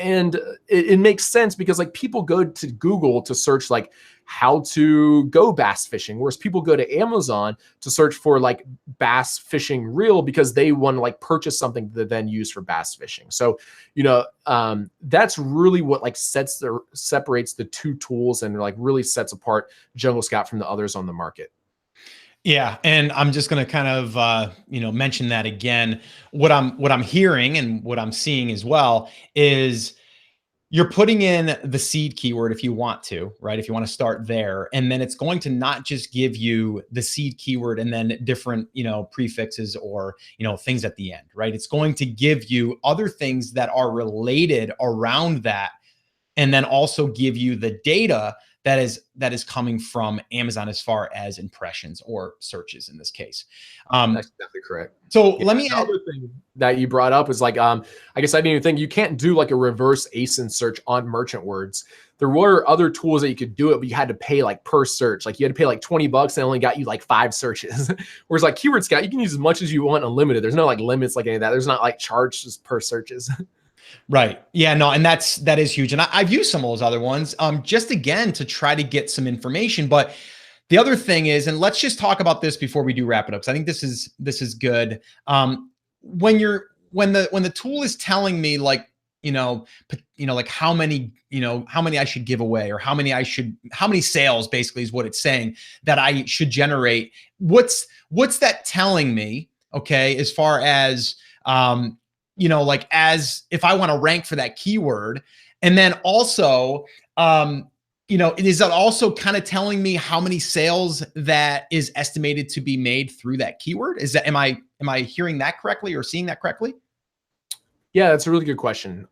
And it makes sense because like people go to Google to search like how to go bass fishing, whereas people go to Amazon to search for like bass fishing reel because they want to like purchase something to then use for bass fishing. So, that's really what like separates the two tools and like really sets apart Jungle Scout from the others on the market. Yeah, and I'm just going to kind of mention that again. What I'm hearing and what I'm seeing as well is you're putting in the seed keyword if you want to, right? If you want to start there, and then it's going to not just give you the seed keyword and then different prefixes or things at the end, right? It's going to give you other things that are related around that, and then also give you the data that is coming from Amazon as far as impressions or searches in this case. That's exactly correct. So Yeah, let me the add. other thing that you brought up is like, I guess I didn't even think you can't do like a reverse ASIN search on merchant words. There were other tools that you could do it, but you had to pay like per search. Like you had to pay like $20 and only got you like 5 searches. Whereas like Keyword Scout, you can use as much as you want, unlimited. There's no like limits like any of that. There's not like charges per searches. Right. Yeah, no, and that is huge. And I've used some of those other ones just again to try to get some information. But the other thing is, and let's just talk about this before we do wrap it up, because I think this is good. When the tool is telling me like, like how many I should give away, or how many sales basically is what it's saying that I should generate. What's that telling me? Okay, as far as like as if I want to rank for that keyword. And then also, is that also kind of telling me how many sales that is estimated to be made through that keyword? Am I hearing that correctly or seeing that correctly? Yeah, that's a really good question.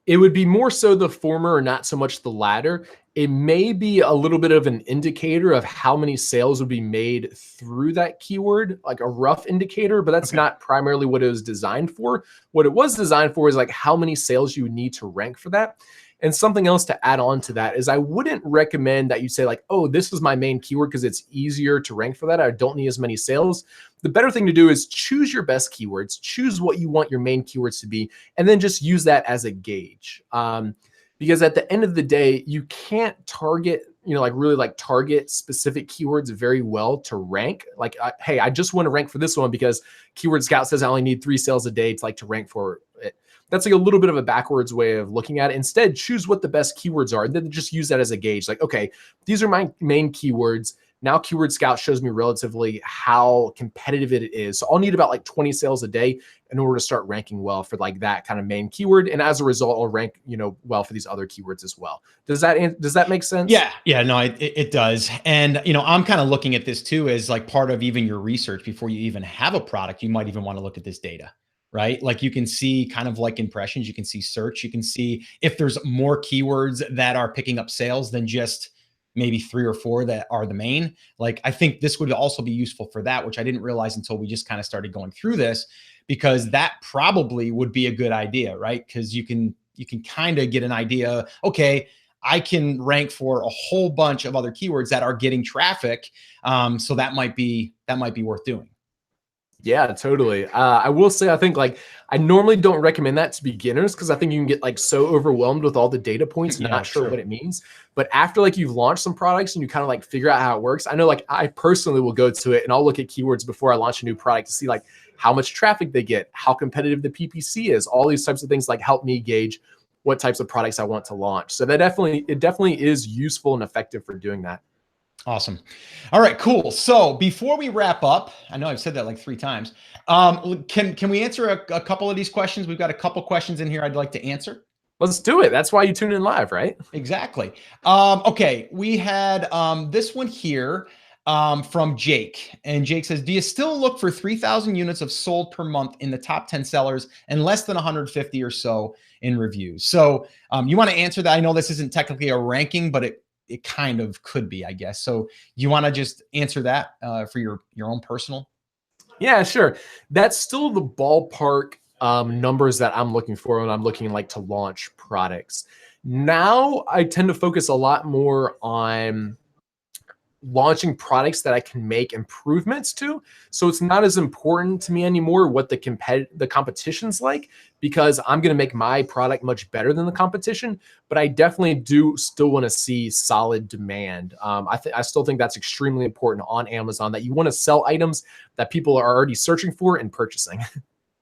It would be more so the former and not so much the latter. It may be a little bit of an indicator of how many sales would be made through that keyword, like a rough indicator, but that's not primarily what it was designed for. What it was designed for is like how many sales you would need to rank for that. And something else to add on to that is I wouldn't recommend that you say like, oh, this is my main keyword because it's easier to rank for that. I don't need as many sales. The better thing to do is choose your best keywords, choose what you want your main keywords to be, and then just use that as a gauge. Because at the end of the day, you can't target, really target specific keywords very well to rank. Like, hey, I just want to rank for this one because Keyword Scout says I only need 3 sales a day to rank for it. That's like a little bit of a backwards way of looking at it. Instead, choose what the best keywords are and then just use that as a gauge. Like, okay, these are my main keywords. Now Keyword Scout shows me relatively how competitive it is. So I'll need about like 20 sales a day in order to start ranking well for like that kind of main keyword. And as a result, I'll rank, well for these other keywords as well. Does that make sense? Yeah, no, it does. And, I'm kind of looking at this too as like part of even your research before you even have a product. You might even want to look at this data, right? Like you can see kind of like impressions, you can see search, you can see if there's more keywords that are picking up sales than just maybe 3 or 4 that are the main. Like, I think this would also be useful for that, which I didn't realize until we just kind of started going through this, because that probably would be a good idea, right? Because you can kind of get an idea, okay, I can rank for a whole bunch of other keywords that are getting traffic. So that might be worth doing. Yeah, totally. I will say, I think like I normally don't recommend that to beginners because I think you can get like so overwhelmed with all the data points and not sure what it means. But after like you've launched some products and you kind of like figure out how it works, I know like I personally will go to it and I'll look at keywords before I launch a new product to see like how much traffic they get, how competitive the PPC is, all these types of things like help me gauge what types of products I want to launch. So it definitely is useful and effective for doing that. Awesome. All right, cool. So before we wrap up, I know I've said that like 3 times. Can we answer a couple of these questions? We've got a couple questions in here I'd like to answer. Let's do it. That's why you tune in live, right? Exactly. Okay, we had this one here from Jake. And Jake says, do you still look for 3,000 units of sold per month in the top 10 sellers and less than 150 or so in reviews? So you want to answer that? I know this isn't technically a ranking, but it kind of could be, I guess. So you want to just answer that for your own personal? Yeah, sure. That's still the ballpark numbers that I'm looking for when I'm looking like to launch products. Now I tend to focus a lot more on launching products that I can make improvements to. So it's not as important to me anymore what the competition's like, because I'm going to make my product much better than the competition. But I definitely do still want to see solid demand. I still think that's extremely important on Amazon, that you want to sell items that people are already searching for and purchasing.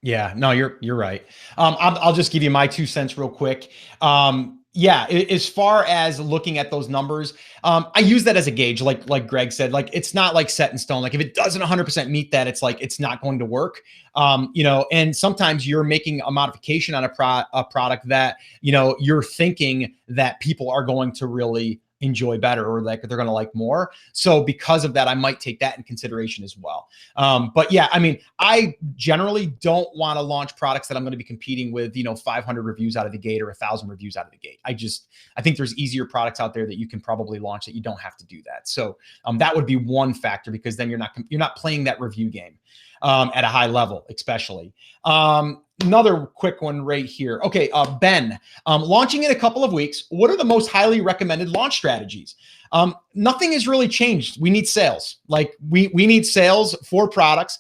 Yeah, no, you're right. I'll just give you my 2 cents real quick. Yeah, as far as looking at those numbers, I use that as a gauge, like Greg said. Like, it's not like set in stone. Like, if it doesn't 100% meet that, it's like it's not going to work. And sometimes you're making a modification on a product that you're thinking that people are going to really enjoy better or like they're going to like more. So because of that, I might take that in consideration as well. But yeah, I mean, I generally don't want to launch products that I'm going to be competing with, 500 reviews out of the gate or 1,000 reviews out of the gate. I think there's easier products out there that you can probably launch that you don't have to do that. So that would be one factor, because then you're not playing that review game at a high level, especially. Another quick one right here. Okay, Ben, launching in a couple of weeks, what are the most highly recommended launch strategies? Nothing has really changed. We need sales. Like we need sales for products.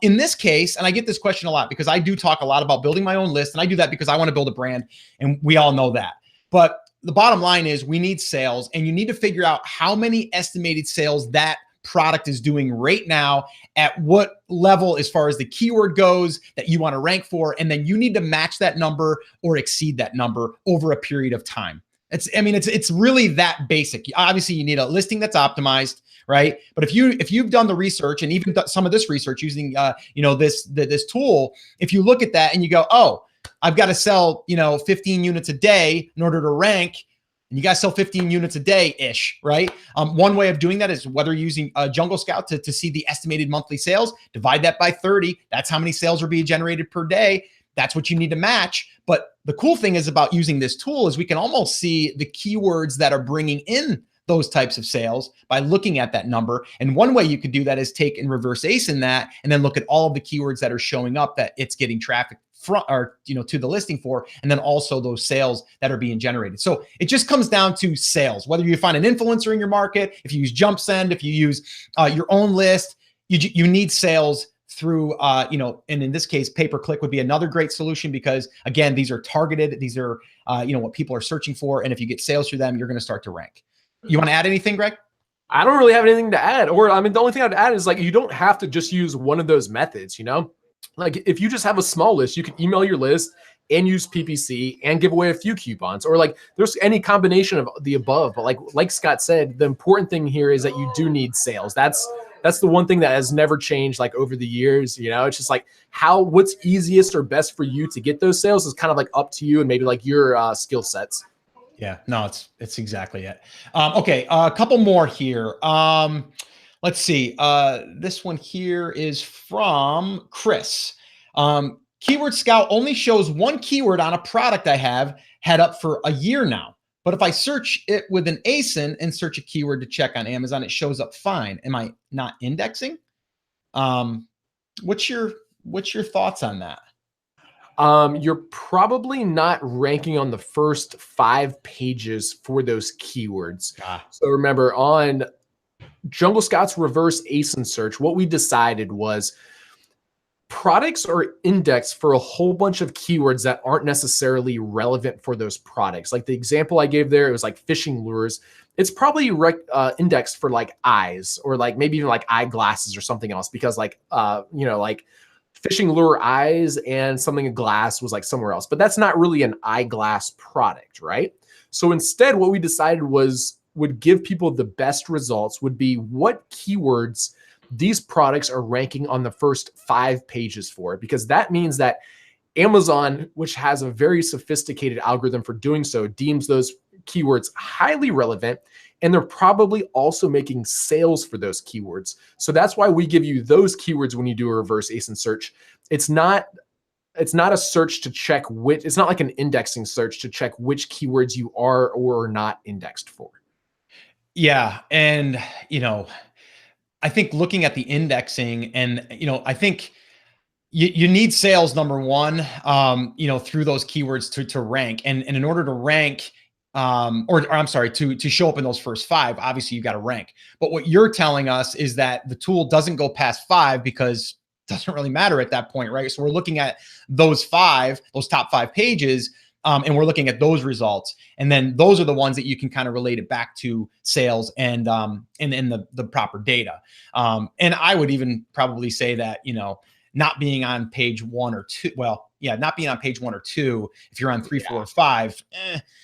In this case, and I get this question a lot because I do talk a lot about building my own list, and I do that because I want to build a brand, and we all know that. But the bottom line is we need sales, and you need to figure out how many estimated sales that product is doing right now, at what level as far as the keyword goes that you want to rank for, and then you need to match that number or exceed that number over a period of time. It's really that basic. Obviously, you need a listing that's optimized, right? But if you've done the research and even some of this research using this tool, if you look at that and you go, oh, I've got to sell 15 units a day in order to rank. And you guys sell 15 units a day-ish, right? One way of doing that is whether you're using Jungle Scout to see the estimated monthly sales, divide that by 30. That's how many sales are being generated per day. That's what you need to match. But the cool thing is about using this tool is we can almost see the keywords that are bringing in those types of sales by looking at that number. And one way you could do that is take and reverse ASIN that, and then look at all of the keywords that are showing up that it's getting traffic to the listing for, and then also those sales that are being generated. So it just comes down to sales. Whether you find an influencer in your market, if you use JumpSend, if you use your own list, you need sales through, and in this case, pay-per-click would be another great solution, because again, these are targeted. These are, what people are searching for. And if you get sales through them, you're going to start to rank. You want to add anything, Greg? I don't really have anything to add. Or, the only thing I'd add is, like, you don't have to just use one of those methods, Like, if you just have a small list, you can email your list and use PPC and give away a few coupons, or like there's any combination of the above. But like Scott said, the important thing here is that you do need sales. That's the one thing that has never changed, like, over the years. It's just like what's easiest or best for you to get those sales is kind of like up to you and maybe like your skill sets. Yeah, no, it's exactly it. Okay, a couple more here. Let's see. This one here is from Chris. Keyword Scout only shows one keyword on a product I have had up for a year now. But if I search it with an ASIN and search a keyword to check on Amazon, it shows up fine. Am I not indexing? What's your thoughts on that? You're probably not ranking on the first 5 pages for those keywords. So remember, on Jungle Scout's reverse ASIN search, what we decided was products are indexed for a whole bunch of keywords that aren't necessarily relevant for those products. Like the example I gave there, it was like fishing lures. It's probably indexed for like eyes, or like maybe even like eyeglasses or something else, because like, like fishing lure eyes and something in glass was like somewhere else, but that's not really an eyeglass product, right? So instead, what we decided would give people the best results would be what keywords these products are ranking on the first 5 pages for, because that means that Amazon, which has a very sophisticated algorithm for doing so, deems those keywords highly relevant, and they're probably also making sales for those keywords. So that's why we give you those keywords when you do a reverse ASIN search. It's not a search to check which, it's not like an indexing search to check which keywords you are or are not indexed for. Yeah. And, I think looking at the indexing, and, I think you need sales, number one, through those keywords to rank. And in order to rank, or I'm sorry, to show up in those first 5, obviously you got to rank. But what you're telling us is that the tool doesn't go past 5 because it doesn't really matter at that point, right? So we're looking at those top 5 pages, and we're looking at those results. And then those are the ones that you can kind of relate it back to sales and the proper data. And I would even probably say that, not being on page 1 or 2, not being on page 1 or 2, if you're on 3, 4, or 5,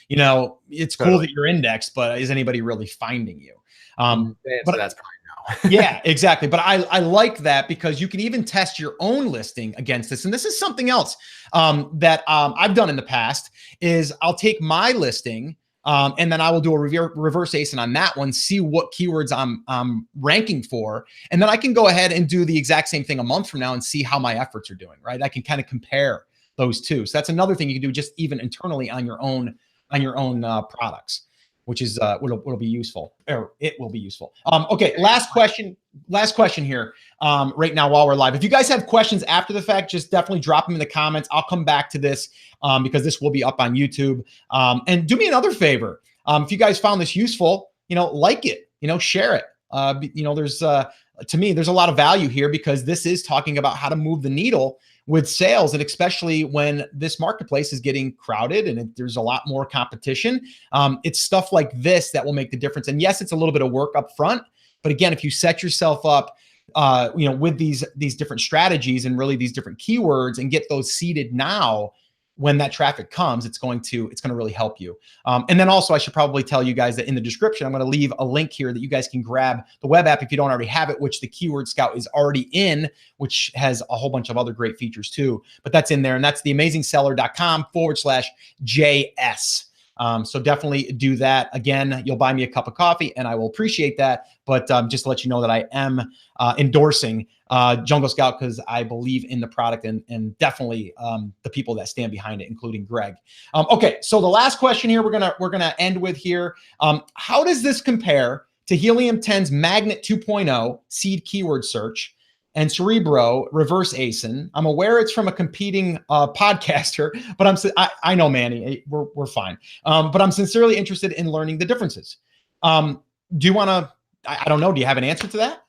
it's cool that you're indexed, but is anybody really finding you? But that's probably no. Yeah, exactly. But I like that, because you can even test your own listing against this. And this is something else that I've done in the past is I'll take my listing, And then I will do a reverse ASIN on that one, see what keywords I'm ranking for. And then I can go ahead and do the exact same thing a month from now and see how my efforts are doing, right? I can kind of compare those two. So that's another thing you can do just even internally on your own products, which is what'll be useful, or it will be useful. Okay, last question here right now while we're live. If you guys have questions after the fact, just definitely drop them in the comments. I'll come back to this because this will be up on YouTube. And do me another favor. If you guys found this useful, like it, share it. There's to me, there's a lot of value here because this is talking about how to move the needle with sales, and especially when this marketplace is getting crowded and there's a lot more competition. It's stuff like this that will make the difference. And yes, it's a little bit of work up front, but again, if you set yourself up, with these different strategies and really these different keywords and get those seeded now, when that traffic comes, it's going to really help you. And then also I should probably tell you guys that in the description, I'm going to leave a link here that you guys can grab the web app if you don't already have it, which the Keyword Scout is already in, which has a whole bunch of other great features too, but that's in there. And that's theamazingseller.com/JS. So definitely do that. Again, you'll buy me a cup of coffee and I will appreciate that. But just to let you know that I am endorsing Jungle Scout because I believe in the product and definitely the people that stand behind it, including Greg. Okay, so the last question here we're gonna end with here. How does this compare to Helium 10's Magnet 2.0 seed keyword search and Cerebro reverse ASIN? I'm aware it's from a competing podcaster, but I know, Manny, we're fine. But I'm sincerely interested in learning the differences. Do you want to? I don't know. Do you have an answer to that?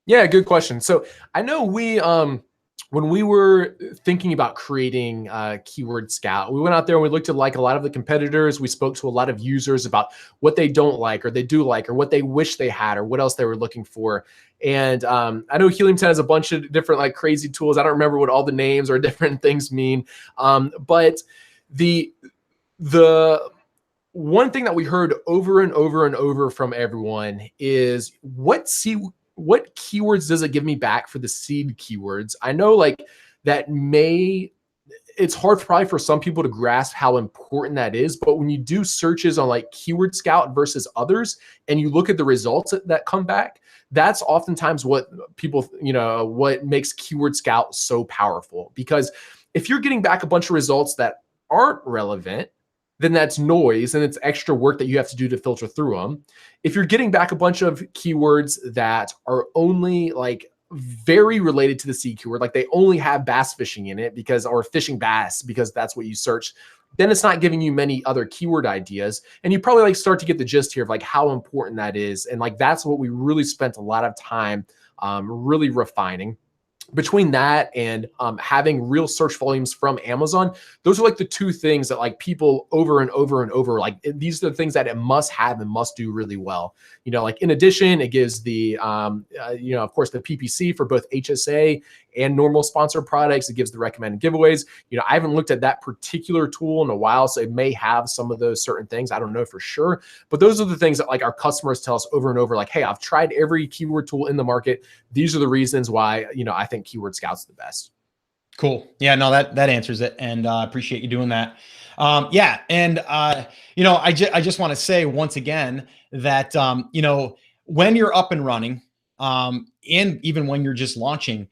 Yeah, good question. So I know when we were thinking about creating Keyword Scout, we went out there and we looked at like a lot of the competitors. We spoke to a lot of users about what they don't like or they do like or what they wish they had or what else they were looking for. And I know Helium 10 has a bunch of different like crazy tools. I don't remember what all the names or different things mean. But the one thing that we heard over and over and over from everyone is what keywords does it give me back for the seed keywords? I know like it's hard probably for some people to grasp how important that is, but when you do searches on like Keyword Scout versus others, and you look at the results that come back, that's oftentimes what people, what makes Keyword Scout so powerful. Because if you're getting back a bunch of results that aren't relevant, then that's noise and it's extra work that you have to do to filter through them. If you're getting back a bunch of keywords that are only like very related to the seed keyword, like they only have bass fishing in it or fishing bass because that's what you search, then it's not giving you many other keyword ideas. And you probably like start to get the gist here of like how important that is. And like, that's what we really spent a lot of time really refining. Between that and having real search volumes from Amazon, those are like the two things that like people over and over and over, like these are the things that it must have and must do really well. Like in addition, it gives the, of course, the PPC for both HSA and normal sponsored products. It gives the recommended giveaways. I haven't looked at that particular tool in a while, so it may have some of those certain things. I don't know for sure, but those are the things that like our customers tell us over and over, like, hey, I've tried every keyword tool in the market. These are the reasons why, I think Keyword Scout's the best. Cool. Yeah, no, that answers it. And I appreciate you doing that. Yeah. And, I just want to say once again that, when you're up and running, and even when you're just launching,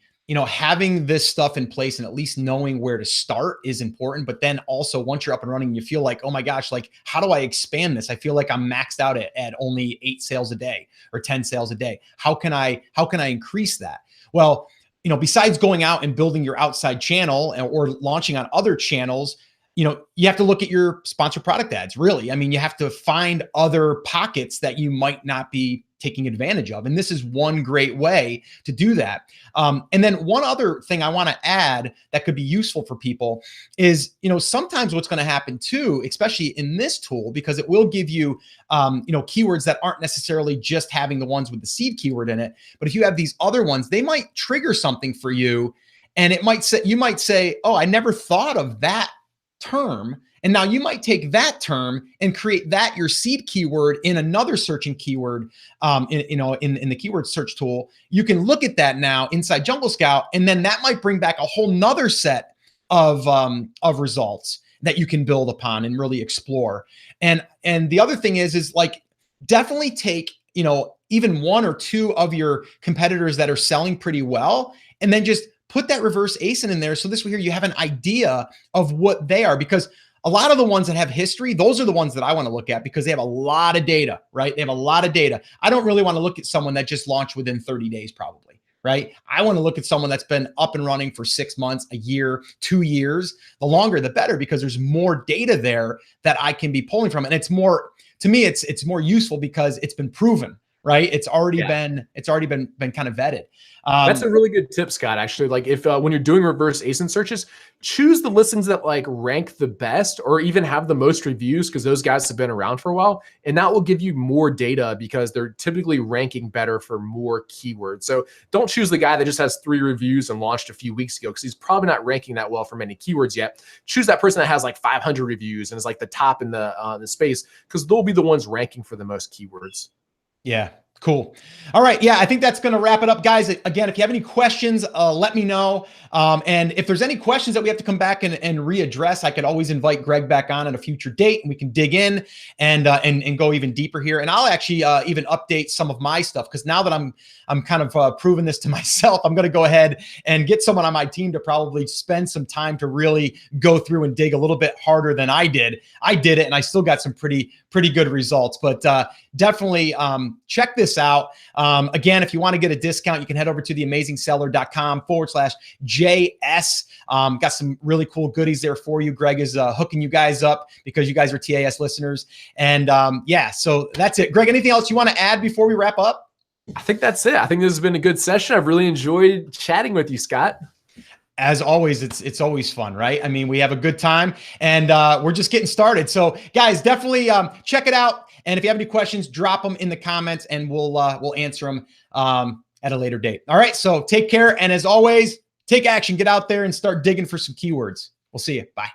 having this stuff in place and at least knowing where to start is important. But then also once you're up and running, you feel like, oh my gosh, like, how do I expand this? I feel like I'm maxed out at only 8 sales a day or 10 sales a day. How can I increase that? Well, besides going out and building your outside channel or launching on other channels, you have to look at your sponsored product ads, really. I mean, you have to find other pockets that you might not be taking advantage of. And this is one great way to do that. And then one other thing I want to add that could be useful for people is, sometimes what's going to happen too, especially in this tool, because it will give you, keywords that aren't necessarily just having the ones with the seed keyword in it. But if you have these other ones, they might trigger something for you. And you might say, oh, I never thought of that term. And now you might take that term and create that your seed keyword in another searching keyword, in the keyword search tool. You can look at that now inside Jungle Scout, and then that might bring back a whole nother set of results that you can build upon and really explore. And the other thing is like, definitely take, even one or two of your competitors that are selling pretty well, and then just put that reverse ASIN in there. So this way here, you have an idea of what they are, because a lot of the ones that have history, those are the ones that I want to look at because they have a lot of data, right? They have a lot of data. I don't really want to look at someone that just launched within 30 days, probably, right? I want to look at someone that's been up and running for 6 months, a year, 2 years. The longer, the better, because there's more data there that I can be pulling from. And it's more, to me, it's more useful because it's been proven, right? It's already been kind of vetted. That's a really good tip, Scott. Actually, like if when you're doing reverse ASIN searches, choose the listings that like rank the best or even have the most reviews, because those guys have been around for a while, and that will give you more data because they're typically ranking better for more keywords. So don't choose the guy that just has 3 reviews and launched a few weeks ago, because he's probably not ranking that well for many keywords yet. Choose that person that has like 500 reviews and is like the top in the space, because they'll be the ones ranking for the most keywords. Yeah. Cool. All right. Yeah, I think that's going to wrap it up, guys. Again, if you have any questions, let me know. And if there's any questions that we have to come back and readdress, I could always invite Greg back on at a future date, and we can dig in and go even deeper here. And I'll actually even update some of my stuff, because now that I'm kind of proving this to myself, I'm going to go ahead and get someone on my team to probably spend some time to really go through and dig a little bit harder than I did. I did it, and I still got some pretty good results. But definitely check this out. Again, if you want to get a discount, you can head over to theamazingseller.com/JS. Got some really cool goodies there for you. Greg is hooking you guys up because you guys are TAS listeners. And yeah, so that's it. Greg, anything else you want to add before we wrap up? I think that's it. I think this has been a good session. I've really enjoyed chatting with you, Scott. As always, it's always fun, right? I mean, we have a good time, and we're just getting started. So guys, definitely check it out. And if you have any questions, drop them in the comments, and we'll answer them at a later date. All right. So take care. And as always, take action, get out there and start digging for some keywords. We'll see you. Bye.